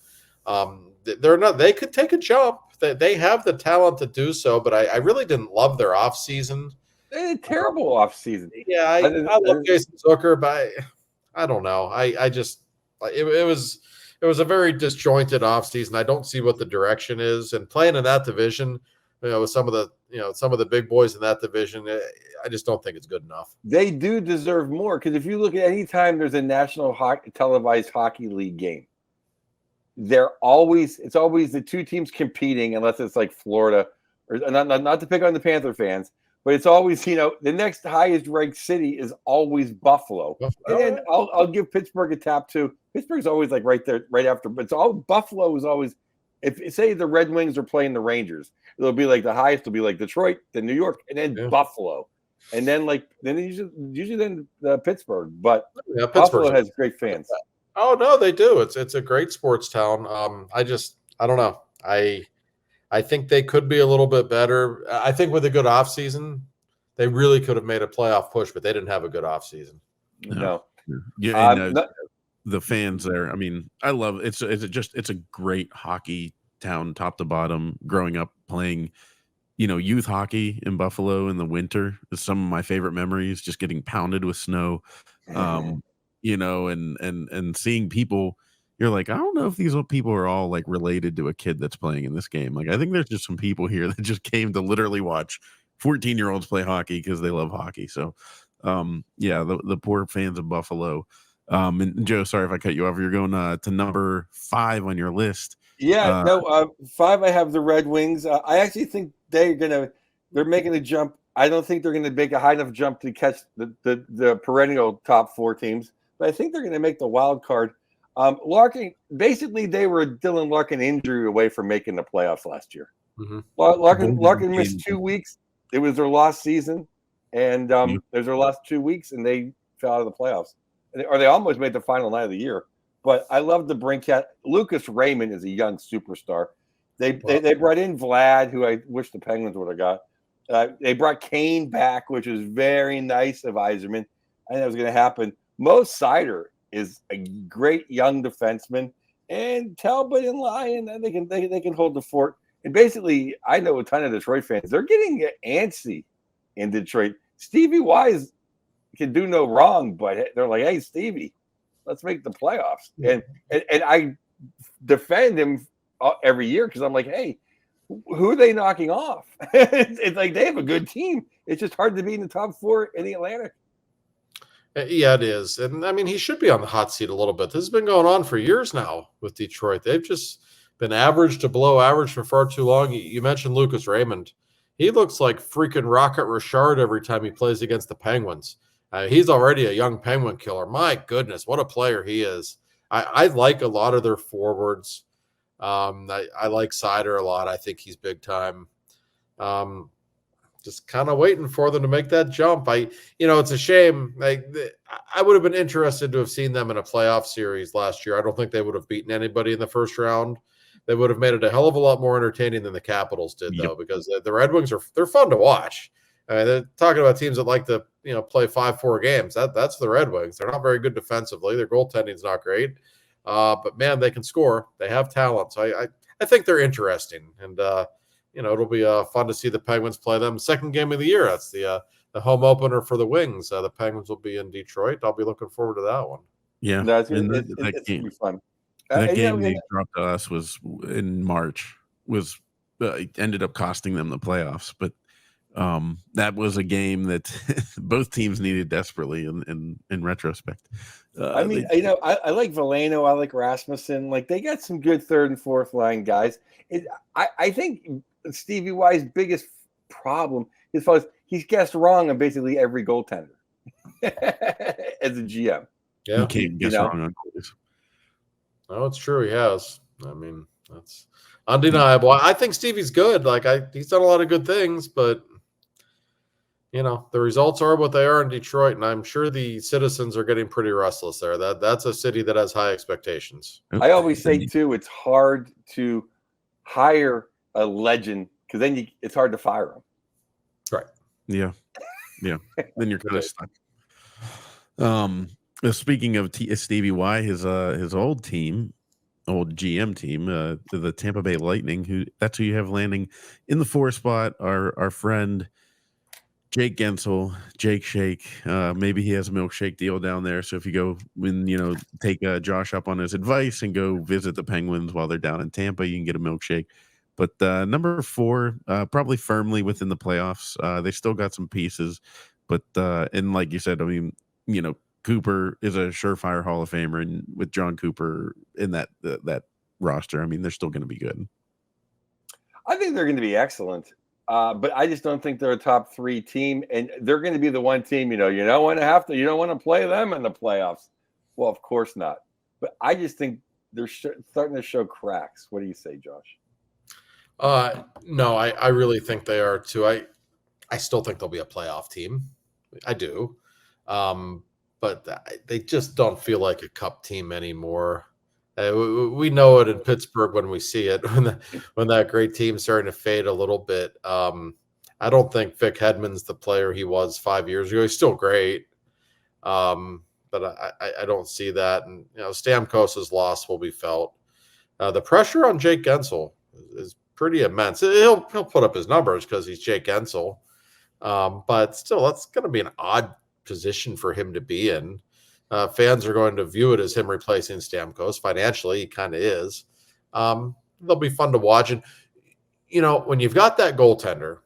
They could take a jump. They have the talent to do so, but I really didn't love their offseason. They had a terrible offseason. Yeah, I love Jason Zucker, but I don't know. It was a very disjointed offseason. I don't see what the direction is. And playing in that division, with some of the big boys in that division, I just don't think it's good enough. They do deserve more, because if you look at any time there's a national televised hockey league game, it's always the two teams competing, unless it's like Florida, or not to pick on the Panther fans, but it's always, the next highest ranked city is always Buffalo. And then I'll give Pittsburgh a tap too. Pittsburgh's always like right there, right after, but Buffalo is always, if say the Red Wings are playing the Rangers, it'll be like the highest will be like Detroit, then New York, and then Buffalo. And then usually then Pittsburgh, but Buffalo has great fans. Oh no, they do. It's a great sports town. I don't know. I think they could be a little bit better. I think with a good offseason, they really could have made a playoff push, but they didn't have a good offseason. No. Yeah, the fans there. I mean, I love it. It's a great hockey town, top to bottom. Growing up playing, youth hockey in Buffalo in the winter is some of my favorite memories. Just getting pounded with snow. And seeing people, you're like, I don't know if these people are all like related to a kid that's playing in this game. Like, I think there's just some people here that just came to literally watch 14-year-olds play hockey because they love hockey. So, the poor fans of Buffalo. And Joe, sorry if I cut you off. You're going to number 5 on your list. Yeah, no, 5. I have the Red Wings. I actually think they're making a jump. I don't think they're gonna make a high enough jump to catch the perennial top 4 teams, but I think they're gonna make the wild card. Larkin, basically, they were Dylan Larkin injury away from making the playoffs last year. Mhm. Larkin missed 2 weeks. It was their lost season, and it was their last 2 weeks, and they fell out of the playoffs, or they almost made the final night of the year. But I love the Brinkat. Lucas Raymond is a young superstar. They brought in Vlad, who I wish the Penguins would have got. They brought Kane back, which was very nice of Yzerman. I think that was going to happen. Mo Seider is a great young defenseman, and Talbot and Lyon, they can hold the fort. And basically, I know a ton of Detroit fans. They're getting antsy in Detroit. Stevie Wise can do no wrong, but they're like, "Hey, Stevie, let's make the playoffs." And I defend him every year because I'm like, "Hey, who are they knocking off?" It's like they have a good team. It's just hard to be in the top 4 in the Atlantic. Yeah, it is. And I mean, he should be on the hot seat a little bit. This has been going on for years now with Detroit. They've just been average to below average for far too long. You mentioned Lucas Raymond. He looks like freaking Rocket Richard every time he plays against the Penguins. He's already a young Penguin killer. My goodness, what a player he is. I like a lot of their forwards. I like Seider a lot. I think he's big time. Just kind of waiting for them to make that jump. It's a shame. I would have been interested to have seen them in a playoff series last year. I don't think they would have beaten anybody in the first round. They would have made it a hell of a lot more entertaining than the Capitals did, though, because the Red Wings they're fun to watch. They're talking about teams that like to play 5-4 games. That's the Red Wings. They're not very good defensively. Their goaltending's not great, but man, they can score. They have talent. So I think they're interesting, and it'll be fun to see the Penguins play them. Second game of the year. That's the home opener for the Wings. The Penguins will be in Detroit. I'll be looking forward to that one. Yeah, it's going to be fun. That game they dropped to us was in March. Ended up costing them the playoffs, but that was a game that both teams needed desperately. In retrospect, I like Veleno. I like Rasmussen. Like they got some good 3rd and 4th line guys. I think Stevie Y's biggest problem is he's guessed wrong on basically every goaltender as a GM. Yeah, he can't guess wrong on goalies. No, it's true. He has. I mean, that's undeniable. I think Stevie's good. He's done a lot of good things, but the results are what they are in Detroit, and I'm sure the citizens are getting pretty restless there. That's a city that has high expectations. I always say too, it's hard to hire a legend because then it's hard to fire him. Right. Yeah. Then you're kind of stuck. Speaking of Stevie Y, his old GM team, the Tampa Bay Lightning, that's who you have landing in the 4 spot. Our friend Jake Gensel, Jake Shake. Maybe he has a milkshake deal down there. So if you go take Josh up on his advice and go visit the Penguins while they're down in Tampa, you can get a milkshake. But number 4, probably firmly within the playoffs. They still got some pieces, but and like you said, I mean, Cooper is a surefire Hall of Famer, and with John Cooper in that roster, I mean, they're still going to be good. I think they're going to be excellent, but I just don't think they're a top 3 team, and they're going to be the one team. You don't want to play them in the playoffs. Well, of course not. But I just think they're starting to show cracks. What do you say, Josh? No, I really think they are too. I still think they'll be a playoff team. I do. But they just don't feel like a cup team anymore. We know it in Pittsburgh when we see it, when that great team's starting to fade a little bit. I don't think Vic Hedman's the player he was 5 years ago. He's still great, but I don't see that. And Stamkos's loss will be felt. The pressure on Jake Gensel is pretty immense. He'll put up his numbers because he's Jake Gensel, but still, that's going to be an odd position for him to be in. Fans are going to view it as him replacing Stamkos. Financially, he kind of is. They'll be fun to watch. And, when you've got that goaltender,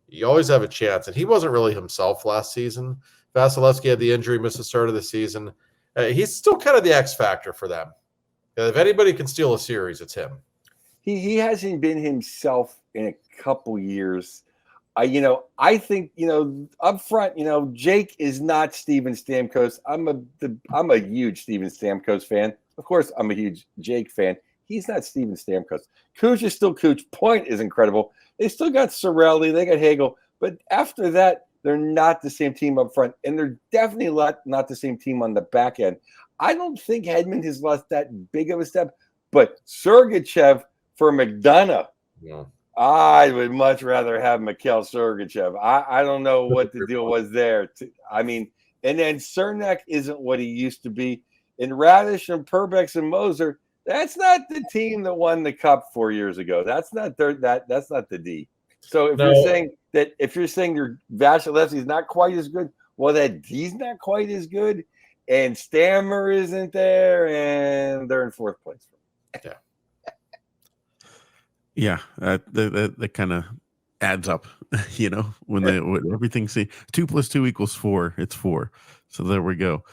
you always have a chance. And he wasn't really himself last season. Vasilevsky had the injury, missed the start of the season. He's still kind of the X factor for them. If anybody can steal a series, it's him. He hasn't been himself in a couple years. I think, up front, Jake is not Steven Stamkos. I'm a huge Steven Stamkos fan. Of course, I'm a huge Jake fan. He's not Steven Stamkos. Cooch is still Cooch. Point is incredible. They still got Cirelli. They got Hagel. But after that, they're not the same team up front. And they're definitely not the same team on the back end. I don't think Hedman has lost that big of a step. But Sergachev for McDonough. Yeah. I would much rather have Mikhail Sergachev. I don't know what the deal was there. And then Cernak isn't what he used to be. And Radish and Perbex and Moser, that's not the team that won the cup 4 years ago. That's not that's not the D. So if you're saying your Vasilevsky's not quite as good, well, that D's not quite as good, and Stammer isn't there, and they're in fourth place. Yeah. Yeah, that kind of adds up, when everything 2 + 2 = 4. It's 4. So there we go.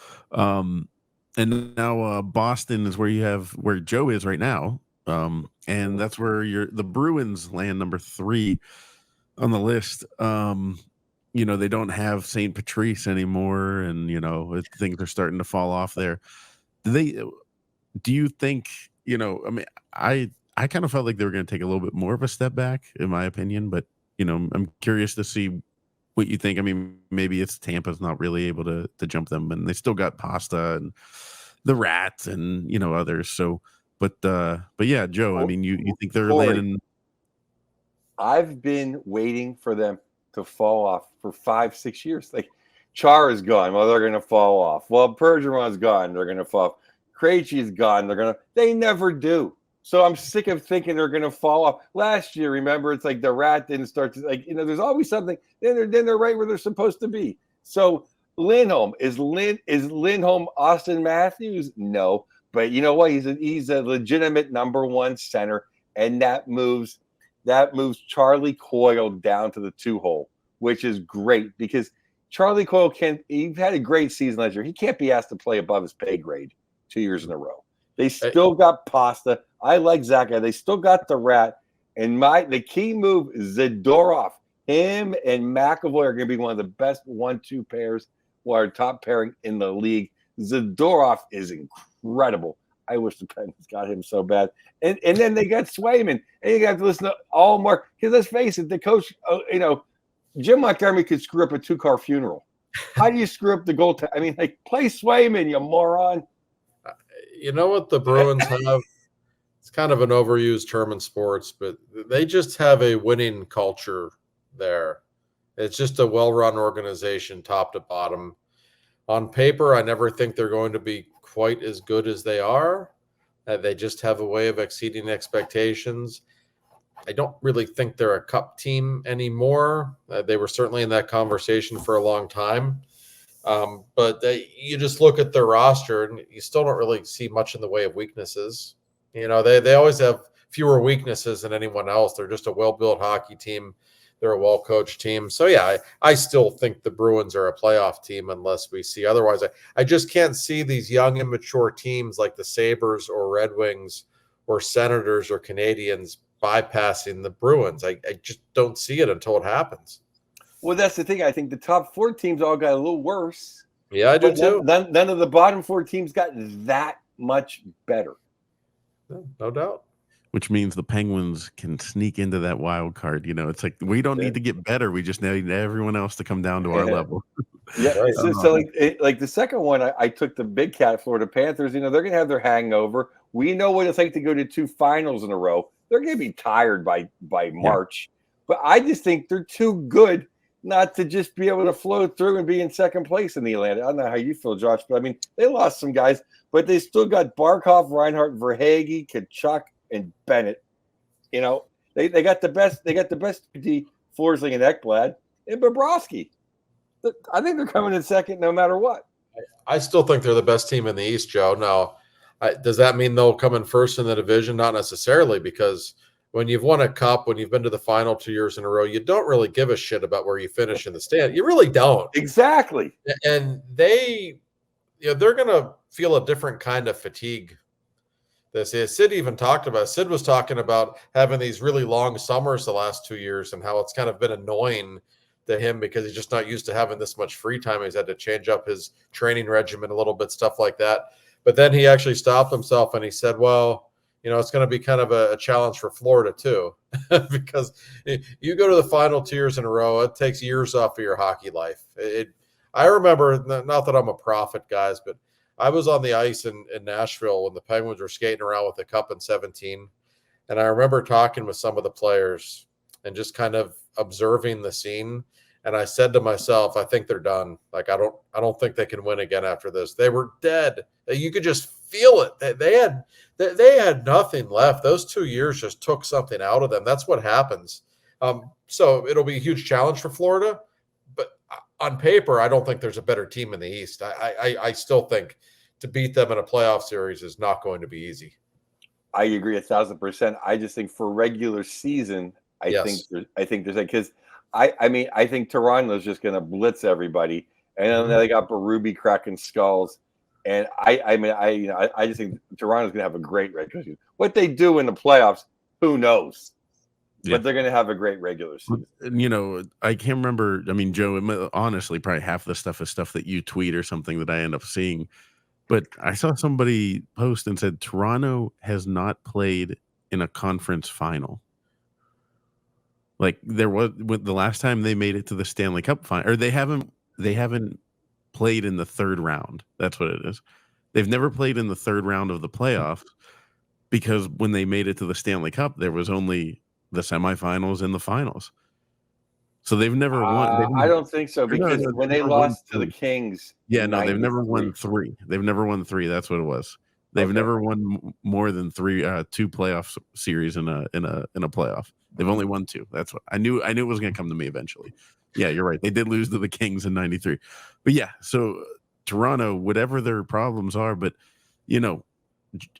And now Boston is where Joe is right now. And that's where the Bruins land number 3 on the list. They don't have St. Patrice anymore, and things are starting to fall off there. Do you think, I kind of felt like they were going to take a little bit more of a step back, in my opinion, but I'm curious to see what you think. I mean, maybe it's Tampa's not really able to jump them, and they still got Pasta and the Rats and others. So, but yeah, Joe. I mean, you think they're landing? I've been waiting for them to fall off for 5-6 years. Like Char is gone, well, they're going to fall off. Well, Bergeron's gone, they're going to fall off. Krejci's gone, they never do. So I'm sick of thinking they're going to fall off. Last year, remember, it's like the Rat didn't start to there's always something. Then they're right where they're supposed to be. So Lindholm is Lindholm Austin Matthews? No, but you know what? He's a legitimate number 1 center, and that moves Charlie Coyle down to the 2-hole, which is great because Charlie Coyle he had a great season last year. He can't be asked to play above his pay grade 2 years in a row. They still got Pasta. I like Zaka. They still got the Rat. And the key move, Zadorov. Him and McAvoy are going to be one of the best 1-2 pairs, or top pairing in the league. Zadorov is incredible. I wish the Penguins got him so bad. And then they got Swayman. And you got to listen to all Mark. Because let's face it, the coach, Jim Montgomery could screw up a 2-car funeral. How do you screw up the goal? Play Swayman, you moron. You know what the Bruins have? It's kind of an overused term in sports, but they just have a winning culture there. It's just a well-run organization, top to bottom. On paper, I never think they're going to be quite as good as they are. They just have a way of exceeding expectations. I don't really think they're a cup team anymore. They were certainly in that conversation for a long time. But you just look at their roster and you still don't really see much in the way of weaknesses. They always have fewer weaknesses than anyone else. They're just a well-built hockey team. They're a well-coached team. So, yeah, I still think the Bruins are a playoff team unless we see otherwise. I just can't see these young, immature teams like the Sabres or Red Wings or Senators or Canadians bypassing the Bruins. I just don't see it until it happens. Well, that's the thing. I think the top 4 teams all got a little worse. Yeah, I do too. None of the bottom 4 teams got that much better. No doubt. Which means the Penguins can sneak into that wild card. It's like we don't need to get better. We just need everyone else to come down to our level. Yeah. Right. So like the second one, I took the big cat Florida Panthers. They're going to have their hangover. We know what it's like to go to 2 finals in a row. They're going to be tired by March. But I just think they're too good not to just be able to float through and be in second place in the Atlantic. I don't know how you feel, Josh, but they lost some guys, but they still got Barkov, Reinhart, Verhaeghe, Kachuk, and Bennett. They got the best. They got the best D, Forsling and Ekblad, and Bobrovsky. I think they're coming in second no matter what. I still think they're the best team in the East, Joe. Now, does that mean they'll come in first in the division? Not necessarily, because when you've won a cup, when you've been to the final 2 years in a row, you don't really give a shit about where you finish in the stand. You really don't. Exactly. And they're going to feel a different kind of fatigue this. Sid even talked about. Sid was talking about having these really long summers the last 2 years and how it's kind of been annoying to him because he's just not used to having this much free time. He's had to change up his training regimen a little bit, stuff like that. But then he actually stopped himself and he said, "Well, it's going to be kind of a challenge for Florida too, because you go to the final 2 years in a row, it takes years off of your hockey life." I remember, not that I'm a prophet, guys, but I was on the ice in Nashville when the Penguins were skating around with the Cup in 17. And I remember talking with some of the players and just kind of observing the scene. And I said to myself, I think they're done. Like, I don't think they can win again after this. They were dead. You could just feel it. They had nothing left. Those 2 years just took something out of them. That's what happens. So it'll be a huge challenge for Florida. But on paper, I don't think there's a better team in the East. I still think to beat them in a playoff series is not going to be easy. I agree 1,000%. I just think for regular season, I think there's because I think Toronto's just going to blitz everybody, and then they got Berube cracking skulls, and I just think Toronto's going to have a great regular season. What they do in the playoffs, who knows? But they're going to have a great regular season. I can't remember. I mean, Joe, honestly, probably half the stuff is stuff that you tweet or something that I end up seeing. But I saw somebody post and said Toronto has not played in a conference final. Like there was the last time they made it to the Stanley Cup final, or they haven't played in the third round. That's what it is. They've never played in the third round of the playoffs because when they made it to the Stanley Cup, there was only the semifinals and the finals. So they've never won. I don't think so because when they lost to the Kings, they've never won 3. They've never won 3. That's what it was. They've never won more than 2 playoff series in a playoff. They've only won 2. That's what I knew. I knew it was going to come to me eventually. Yeah, you're right. They did lose to the Kings in '93, but yeah. So Toronto, whatever their problems are, but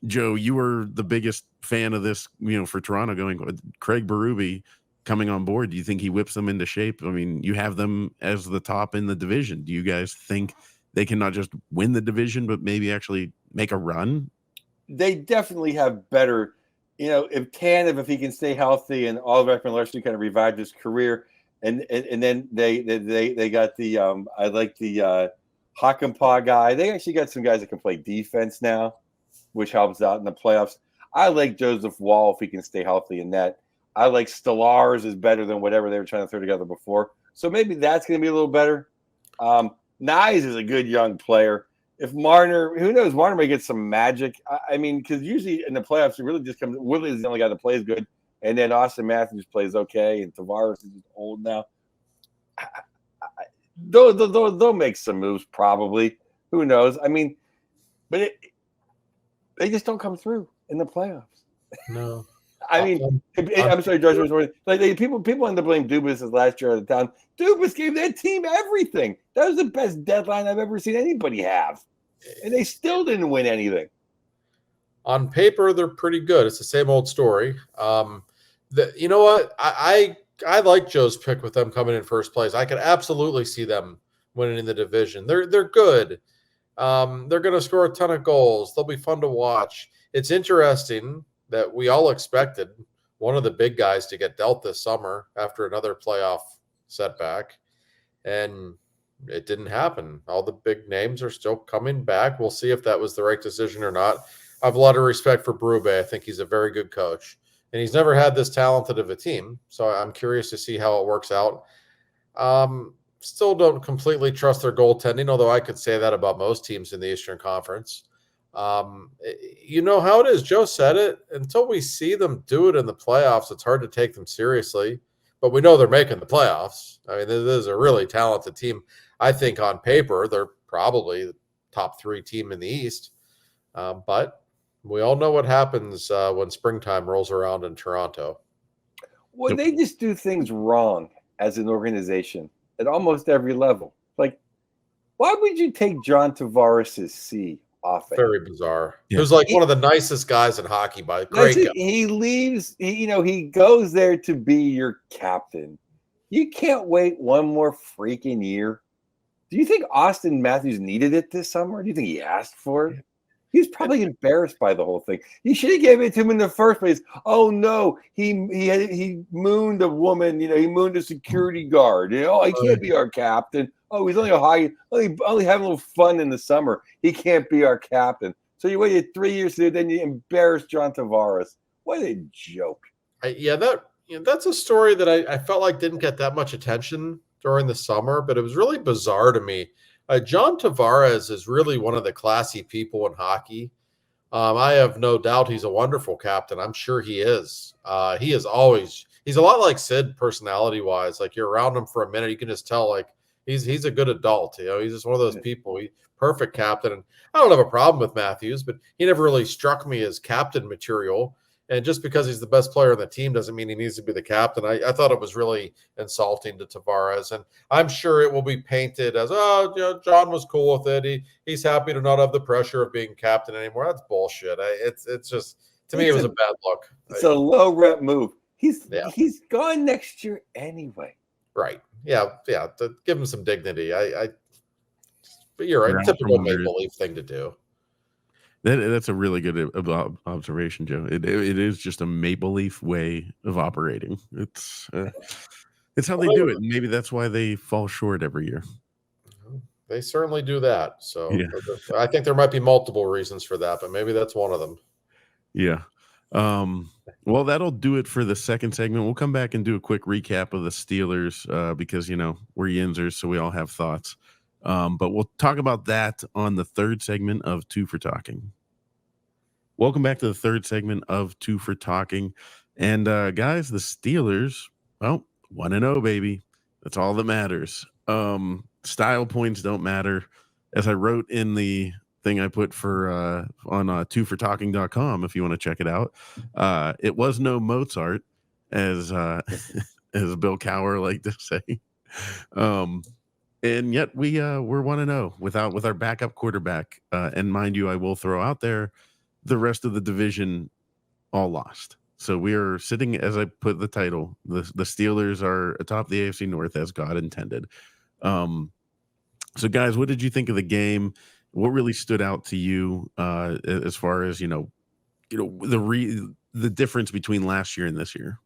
Joe, you were the biggest fan of this. For Toronto, going Craig Berube coming on board. Do you think he whips them into shape? I mean, you have them as the top in the division. Do you guys think they can not just win the division, but maybe actually make a run? They definitely have better, if he can stay healthy and Oliver Ekman-Larsson kind of revived his career. And then they got the I like the Hakanpää guy. They actually got some guys that can play defense now, which helps out in the playoffs. I like Joseph Wall if he can stay healthy in that. I like Stellars is better than whatever they were trying to throw together before. So maybe that's going to be a little better. Nyes is a good young player. If Marner, who knows, Marner may get some magic. I mean, because usually in the playoffs, it really just comes. Willie is the only guy that plays good. And then Austin Matthews plays okay. And Tavares is old now. They'll make some moves probably. Who knows? I mean, but they just don't come through in the playoffs. No. I mean, I'm sorry, George. People end up blaming Dubas as last year out of town. Dubas gave that team everything. That was the best deadline I've ever seen anybody have, and they still didn't win anything. On paper, they're pretty good. It's the same old story. You know what? I like Joe's pick with them coming in first place. I could absolutely see them winning in the division. They're good. They're going to score a ton of goals. They'll be fun to watch. It's interesting that we all expected one of the big guys to get dealt this summer after another playoff setback, and it didn't happen. All the big names are still coming back. We'll see if that was the right decision or not. I have a lot of respect for Berube. I think he's a very good coach, and he's never had this talented of a team, so I'm curious to see how it works out. Still don't completely trust their goaltending, although I could say that about most teams in the Eastern Conference. You know how it is. Joe said it. Until we see them do it in the playoffs, it's hard to take them seriously. But we know they're making the playoffs. I mean, this is a really talented team. I think on paper, they're probably the top 3 team in the East. But we all know what happens when springtime rolls around in Toronto. Well, they just do things wrong as an organization at almost every level. Like, why would you take John Tavares' C? Offense. Very bizarre. Yeah. He was like one of the nicest guys in hockey, by great guy. He leaves, he goes there to be your captain. You can't wait one more freaking year. Do you think Austin Matthews needed it this summer? Do you think he asked for it? He's probably embarrassed by the whole thing. You should have given it to him in the first place. Oh no, he mooned a woman. He mooned a security guard. He can't be our captain. Oh, he's only only having a little fun in the summer. He can't be our captain. So you waited 3 years to do it, then you embarrassed John Tavares. What a joke! That's a story that I felt like didn't get that much attention during the summer, but it was really bizarre to me. John Tavares is really one of the classy people in hockey. I have no doubt he's a wonderful captain. I'm sure he is. He's a lot like Sid personality wise. Like you're around him for a minute, you can just tell like he's a good adult. He's just one of those people. Perfect captain. And I don't have a problem with Matthews, but he never really struck me as captain material. And just because he's the best player on the team doesn't mean he needs to be the captain. I thought it was really insulting to Tavares. And I'm sure it will be painted as, John was cool with it. He's happy to not have the pressure of being captain anymore. That's bullshit. It's just, to me, it was a bad look. It's a low rep move. He's gone next year anyway. Right. Yeah. To give him some dignity. But you're right. Typical Maple Leaf thing to do. That's a really good observation, Joe. It is just a Maple Leaf way of operating. It's how they do it. And maybe that's why they fall short every year. They certainly do that. So yeah. I think there might be multiple reasons for that, but maybe that's one of them. Yeah. Well, that'll do it for the second segment. We'll come back and do a quick recap of the Steelers because, we're Yinzers, so we all have thoughts. But we'll talk about that on the third segment of Two for Talking. Welcome back to the third segment of Two for Talking. And guys, the Steelers, 1-0, baby. That's all that matters. Style points don't matter. As I wrote in the thing I put for on twofortalking.com, if you want to check it out, it was no Mozart, as as Bill Cowher liked to say. And yet we're 1-0 with our backup quarterback. And mind you, I will throw out there the rest of the division all lost. So we are sitting, as I put the title, the Steelers are atop the AFC North as God intended. So guys, what did you think of the game? What really stood out to you as far as the difference between last year and this year?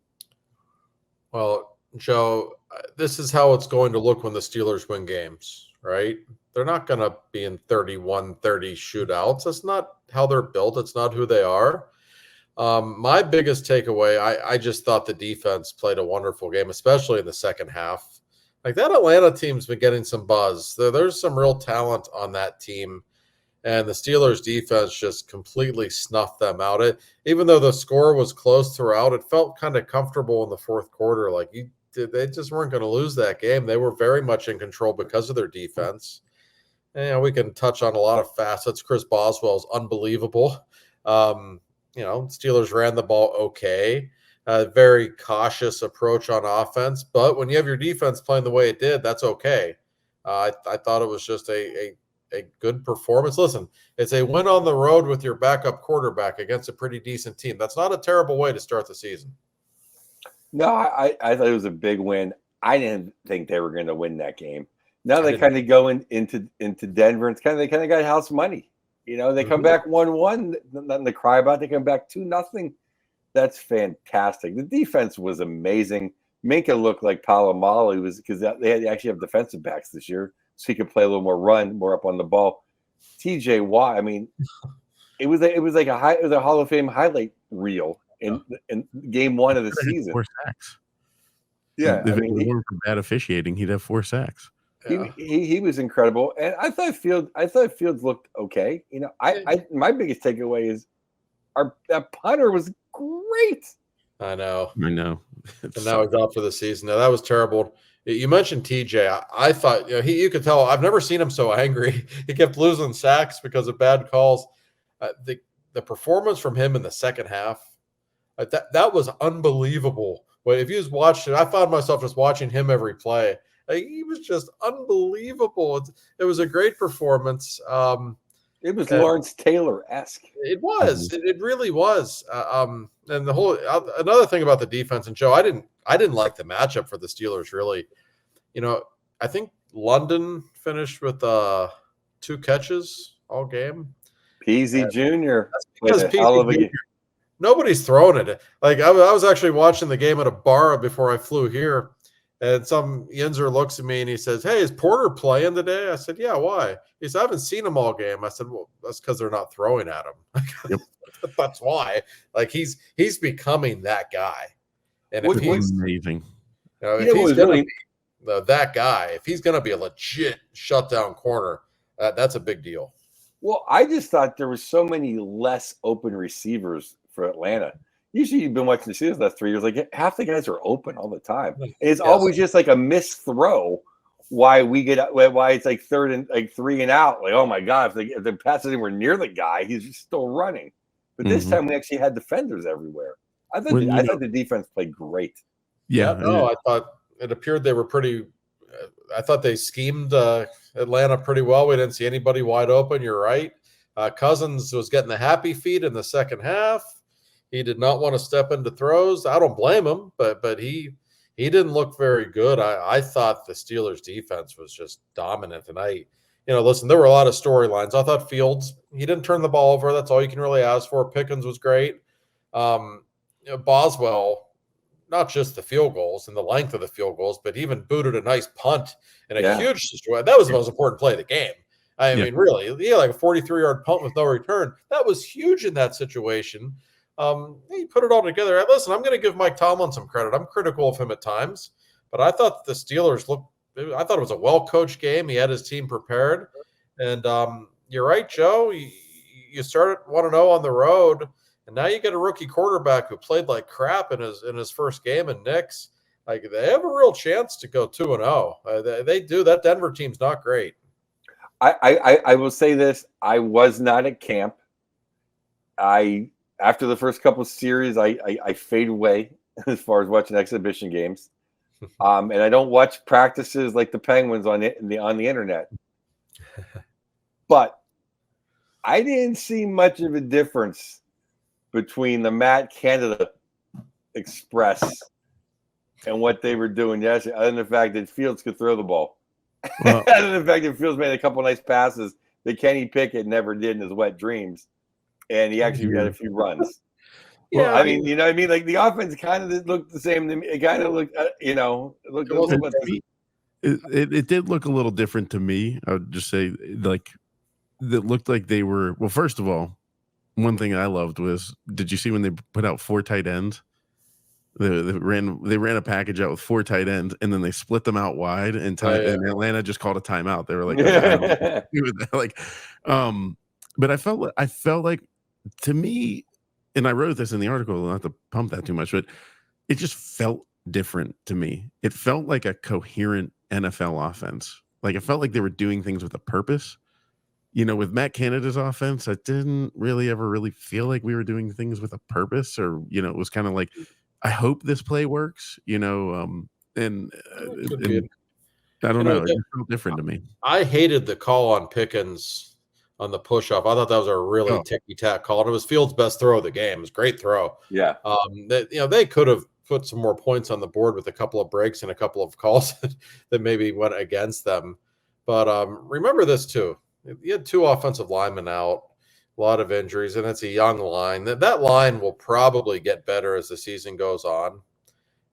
Well, Joe, this is how it's going to look when the Steelers win games, right? They're not going to be in 31-30 shootouts. That's not how they're built. It's not who they are. My biggest takeaway, I just thought the defense played a wonderful game, especially in the second half. Like that Atlanta team's been getting some buzz. There's some real talent on that team. And the Steelers defense just completely snuffed them out. Even though the score was close throughout, it felt kind of comfortable in the fourth quarter. Like they just weren't going to lose that game. They were very much in control because of their defense. And we can touch on a lot of facets. Chris Boswell's unbelievable. Steelers ran the ball okay. Very cautious approach on offense. But when you have your defense playing the way it did, that's okay. I thought it was just a good performance. Listen, it's a win on the road with your backup quarterback against a pretty decent team. That's not a terrible way to start the season. No, I thought it was a big win. I didn't think they were going to win that game. Now they kind of go into Denver, and they kind of got house money. They come back 1-1, nothing to cry about. They come back 2-0. That's fantastic. The defense was amazing. Minka looked like Palomalo because they actually have defensive backs this year, so he could play a little more run, more up on the ball. TJ Watt, I mean, it was a Hall of Fame highlight reel in game one of the season. 4 sacks. Yeah, if it weren't for bad officiating, he'd have 4 sacks. He was incredible, and I thought Fields looked okay. My biggest takeaway is that punter was great. I know. And now he's out for the season. Now that was terrible. You mentioned TJ. I thought you could tell. I've never seen him so angry. He kept losing sacks because of bad calls. The performance from him in the second half, that was unbelievable. But if you just watched it, I found myself just watching him every play. He was just unbelievable. It was a great performance. It was Lawrence Taylor-esque. It was. It really was. And the whole another thing about the defense, and Joe, I didn't like the matchup for the Steelers. Really, I think London finished with 2 catches all game. Peasy Jr. That's because Peasy Jr. Nobody's throwing it. Like I was actually watching the game at a bar before I flew here, and some Yinzer looks at me and he says, "Hey, is Porter playing today?" I said, "Yeah, why?" He said, "I haven't seen him all game." I said, "Well, that's because they're not throwing at him." Yep. That's why. Like he's becoming that guy, and if he's amazing, if he's going to be that guy, if he's going to be a legit shutdown corner, that's a big deal. Well, I just thought there were so many less open receivers for Atlanta. Usually you've been watching the series the last 3 years, like half the guys are open all the time. And it's always just like a missed throw. Why it's like third and like 3 and out. Like, oh my God, if the pass is anywhere near the guy, he's just still running. But this time we actually had defenders everywhere. I thought the defense played great. Yeah, I thought it appeared they were pretty. I thought they schemed Atlanta pretty well. We didn't see anybody wide open. You're right. Cousins was getting the happy feet in the second half. He did not want to step into throws. I don't blame him, but he didn't look very good. I thought the Steelers defense was just dominant. And listen, there were a lot of storylines. I thought Fields, he didn't turn the ball over. That's all you can really ask for. Pickens was great. Boswell, not just the field goals and the length of the field goals, but even booted a nice punt in a huge situation. That was the most important play of the game. I mean, really, like a 43-yard punt with no return. That was huge in that situation. He put it all together. Listen, I'm going to give Mike Tomlin some credit. I'm critical of him at times, but I thought the Steelers I thought it was a well-coached game. He had his team prepared. And you're right, Joe. You started 1-0 on the road, and now you get a rookie quarterback who played like crap in his first game in Knicks. Like, they have a real chance to go 2-0. They do. That Denver team's not great. I will say this. I was not at camp. After the first couple of series, I fade away as far as watching exhibition games. And I don't watch practices like the Penguins on the internet. But I didn't see much of a difference between the Matt Canada Express and what they were doing yesterday, other than the fact that Fields could throw the ball. Well, other than the fact that Fields made a couple of nice passes that Kenny Pickett never did in his wet dreams. And he actually had a few runs. Yeah, I mean, you know what I mean? Like, the offense kind of looked the same to me. It kind of looked, it looked a little bit. It did look a little different to me. I would just say, like, it looked like they were. Well, first of all, one thing I loved was, did you see when they put out 4 tight ends? They ran a package out with 4 tight ends, and then they split them out wide, and Atlanta just called a timeout. They were like, but I felt like, to me, and I wrote this in the article, not to pump that too much, but it just felt different to me. It felt like a coherent NFL offense. Like, it felt like they were doing things with a purpose. With Matt Canada's offense, I didn't really ever really feel like we were doing things with a purpose, or, it was kind of like, I hope this play works, and I don't know. It just felt different to me. I hated the call on Pickens on the push-off. I thought that was a really ticky-tack call. And it was Fields' best throw of the game. It was a great throw. Yeah. They could have put some more points on the board with a couple of breaks and a couple of calls that maybe went against them. But remember this, too. You had 2 offensive linemen out, a lot of injuries, and it's a young line. That line will probably get better as the season goes on.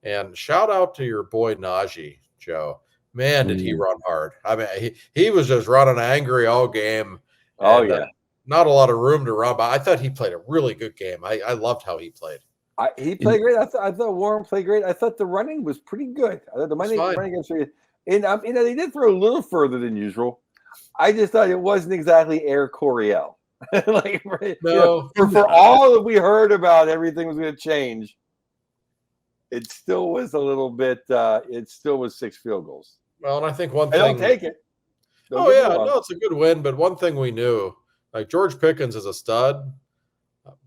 And shout out to your boy Najee, Joe. Man, did he run hard. I mean, he was just running angry all game. And, not a lot of room to run, but I thought he played a really good game. I loved how he played. He played great. I thought Warren played great. I thought the running was pretty good. I thought the running was pretty good. And they did throw a little further than usual. I just thought it wasn't exactly Air Coryell. For all that we heard about everything was going to change, it still was a little bit. It still was 6 field goals. Well, and I think one thing. Don't take it. It's a good win. But one thing we knew, like, George Pickens is a stud.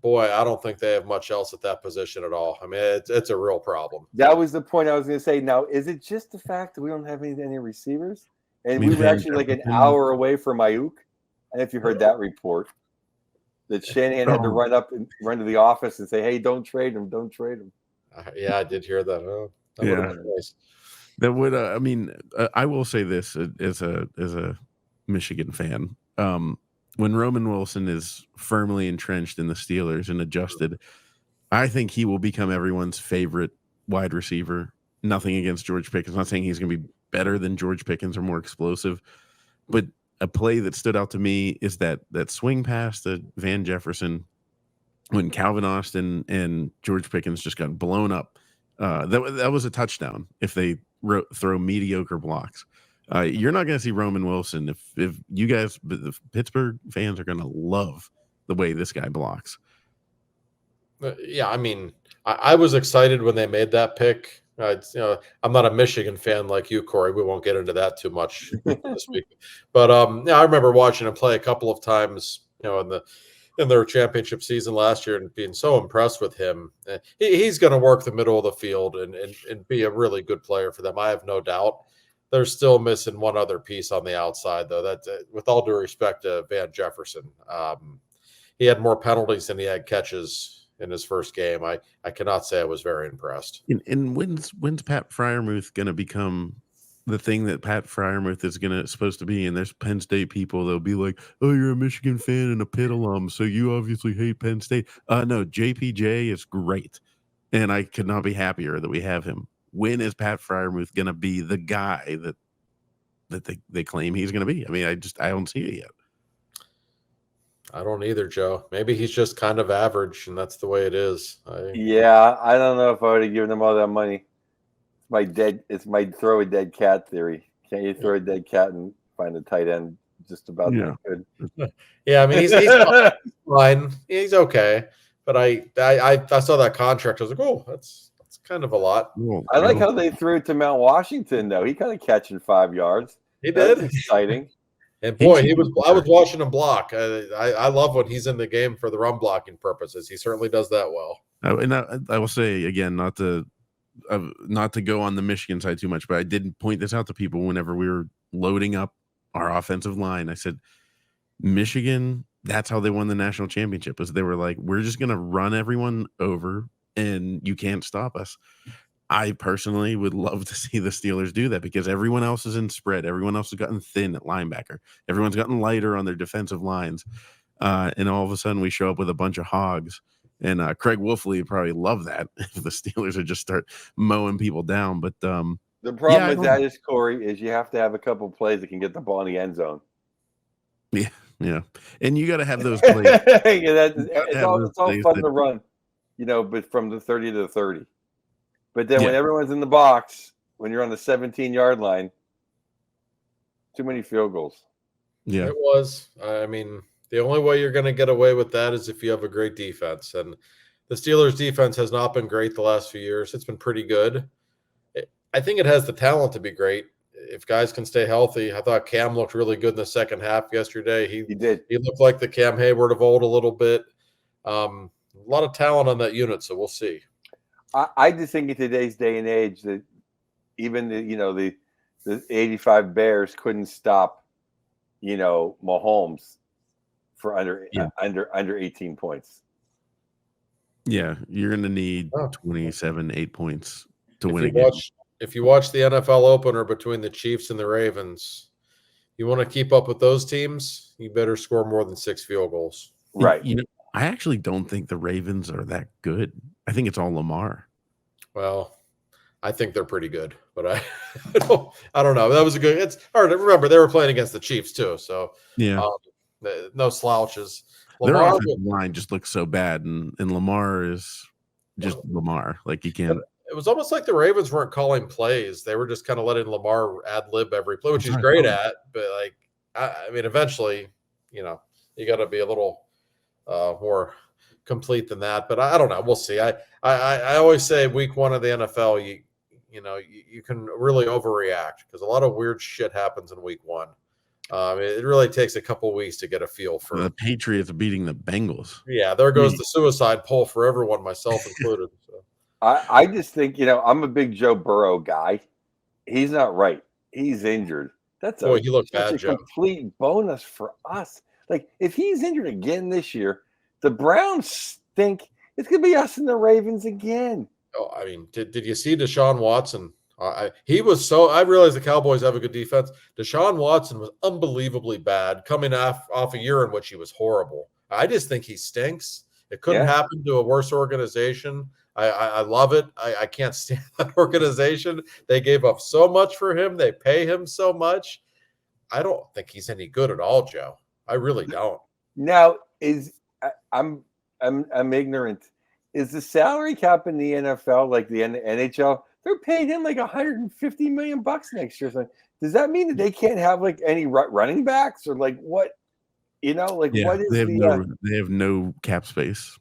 Boy, I don't think they have much else at that position at all. I mean, it's a real problem. That was the point I was going to say. Now, is it just the fact that we don't have any receivers? And we were actually like an hour away from Ayuk. And if you heard that report, that Shanahan had to run to the office and say, "Hey, don't trade him. Don't trade him." Yeah, I did hear that. Oh, that would have been nice. That would. I will say this as a Michigan fan. when Roman Wilson is firmly entrenched in the Steelers and adjusted, I think he will become everyone's favorite wide receiver. Nothing against George Pickens. I'm not saying he's going to be better than George Pickens or more explosive, but a play that stood out to me is that swing pass to Van Jefferson when Calvin Austin and George Pickens just got blown up. That was a touchdown if they throw mediocre blocks. You're not going to see Roman Wilson if you guys, the Pittsburgh fans, are going to love the way this guy blocks. Yeah, I mean, I was excited when they made that pick. I'm not a Michigan fan like you, Corey. We won't get into that too much this week. But yeah, I remember watching him play a couple of times, in their championship season last year, and being so impressed with him. He's going to work the middle of the field and be a really good player for them. I have no doubt. They're still missing one other piece on the outside, though. That, with all due respect to Van Jefferson, he had more penalties than he had catches in his first game. I cannot say I was very impressed. And when's Pat Freiermuth going to become the thing that Pat Freiermuth is supposed to be? And there's Penn State people, they'll be like, "Oh, you're a Michigan fan and a Pitt alum, so you obviously hate Penn State." No, JPJ is great, and I could not be happier that we have him. When is Pat Freiermuth going to be the guy that they claim he's going to be? I mean, I don't see it yet. I don't either, Joe. Maybe he's just kind of average, and that's the way it is. Yeah, I don't know if I would have given him all that money. It's my throw a dead cat theory. Can't you throw a dead cat and find a tight end just about that good? Yeah, I mean he's fine. He's okay. But I saw that contract. I was like, oh, that's kind of a lot. I like how they threw it to Mount Washington, though. He kind of catching 5 yards. He did. That's exciting. And boy, I was watching him block. I love when he's in the game for the run blocking purposes. He certainly does that well. And I will say again, not to go on the Michigan side too much, but I did point this out to people whenever we were loading up our offensive line. I said, Michigan, that's how they won the national championship, was they were like, we're just going to run everyone over and you can't stop us. I personally would love to see the Steelers do that because everyone else is in spread. Everyone else has gotten thin at linebacker. Everyone's gotten lighter on their defensive lines. And all of a sudden we show up with a bunch of hogs. And Craig Wolfley would probably love that if the Steelers would just start mowing people down. But the problem with that is, Corey, is you have to have a couple of plays that can get the ball in the end zone. Yeah. And you got to have those plays. It's all fun to run, but from the 30 to the 30. But then when everyone's in the box, when you're on the 17-yard line, too many field goals. Yeah. It was. I mean, the only way you're going to get away with that is if you have a great defense. And the Steelers' defense has not been great the last few years. It's been pretty good. I think it has the talent to be great if guys can stay healthy. I thought Cam looked really good in the second half yesterday. He did. He looked like the Cam Hayward of old a little bit. A lot of talent on that unit, so we'll see. I just think in today's day and age that even the 85 Bears couldn't stop, Mahomes for under 18 points. Yeah, you're going to need 8 points to win a game. If you watch the NFL opener between the Chiefs and the Ravens, you want to keep up with those teams, you better score more than 6 field goals. Right. I actually don't think the Ravens are that good. I think it's all Lamar. Well, I think they're pretty good, but I don't know. That was a good. It's hard to remember. They were playing against the Chiefs too, so yeah, no slouches. Their offensive line just looks so bad, and Lamar is just Lamar. Like he can't. It was almost like the Ravens weren't calling plays; they were just kind of letting Lamar ad lib every play, which he's great at. But I mean, eventually, you got to be a little more complete than that. But I don't know. We'll see. I always say week 1 of the NFL, you can really overreact because a lot of weird shit happens in week 1. It really takes a couple of weeks to get a feel for the Patriots beating the Bengals. Yeah, there goes the suicide poll for everyone, myself included. So. I just think, I'm a big Joe Burrow guy. He's not right. He's injured. That's he looked bad, Joe. Complete bonus for us. Like, if he's injured again this year, the Browns stink. It's going to be us and the Ravens again. Oh, I mean, did you see Deshaun Watson? He was so. I realize the Cowboys have a good defense. Deshaun Watson was unbelievably bad, coming off a year in which he was horrible. I just think he stinks. It couldn't happen to a worse organization. I love it. I can't stand that organization. They gave up so much for him. They pay him so much. I don't think he's any good at all, Joe. I really don't. Now, I'm ignorant. Is the salary cap in the NFL like the NHL? They're paying him like $150 million next year. So does that mean that they can't have like any running backs or like what? What is they have no cap space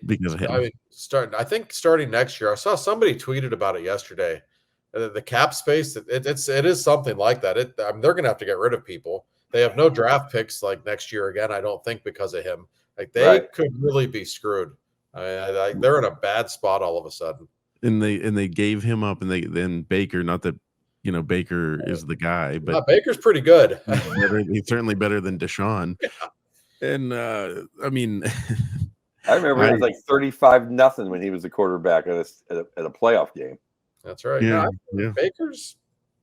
because of him. I mean, starting next year, I saw somebody tweeted about it yesterday. The cap space, it is something like that. They're going to have to get rid of people. They have no draft picks like next year again. I don't think because of him. Like they could really be screwed. They're in a bad spot all of a sudden. And they gave him up, and then Baker. Not that Baker is the guy, but Baker's pretty good. He's certainly better than Deshaun. Yeah. And I mean, I remember it was like 35-0 when he was the quarterback at a playoff game. That's right. Yeah. Baker's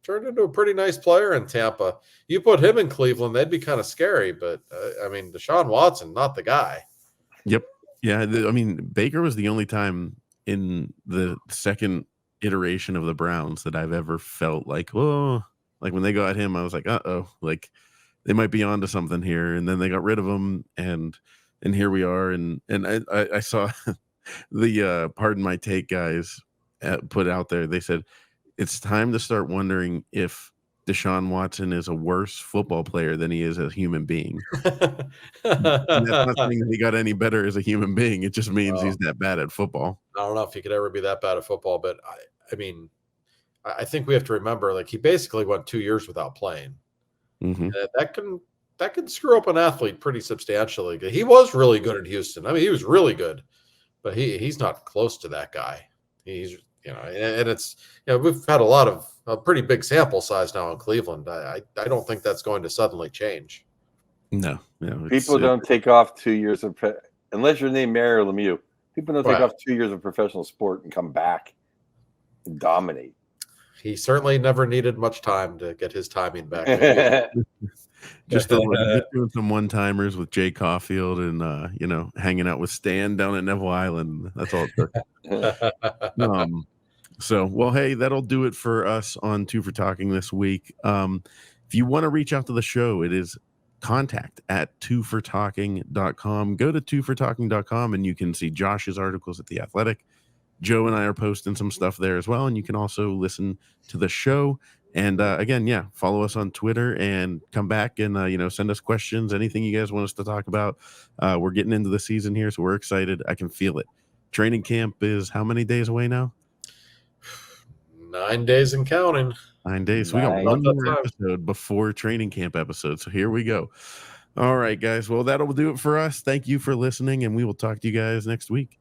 turned into a pretty nice player in Tampa. You put him in Cleveland, they'd be kind of scary. But I mean, Deshaun Watson, not the guy. Yep. Yeah. I mean, Baker was the only time in the second iteration of the Browns that I've ever felt like, oh, like when they got him, I was like, like they might be onto something here. And then they got rid of him, and here we are. And I saw the Pardon My Take guys put out there. They said it's time to start wondering if Deshaun Watson is a worse football player than he is a human being. And that's not saying he got any better as a human being. It just means he's that bad at football. I don't know if he could ever be that bad at football, but I mean, I think we have to remember, like, he basically went 2 years without playing. Mm-hmm. That can screw up an athlete pretty substantially. He was really good at Houston. I mean, he was really good, but he's not close to that guy. He's and it's we've had a pretty big sample size now in Cleveland. I don't think that's going to suddenly change. No, people don't take off 2 years of unless you're named Mario Lemieux. People don't take off 2 years of professional sport and come back and dominate. He certainly never needed much time to get his timing back. Just doing some one-timers with Jay Caulfield and hanging out with Stan down at Neville Island. That's all it took. So, well, hey, that'll do it for us on Two for Talking this week. If you want to reach out to the show, it is contact@twofortalking.com. Go to twofortalking.com and you can see Josh's articles at The Athletic. Joe and I are posting some stuff there as well, and you can also listen to the show. And again, follow us on Twitter and come back and send us questions, anything you guys want us to talk about. We're getting into the season here, so we're excited. I can feel it. Training camp is how many days away now? 9 days and counting. 9 days. So we got one more episode before training camp episode. So here we go. All right, guys. Well, that'll do it for us. Thank you for listening, and we will talk to you guys next week.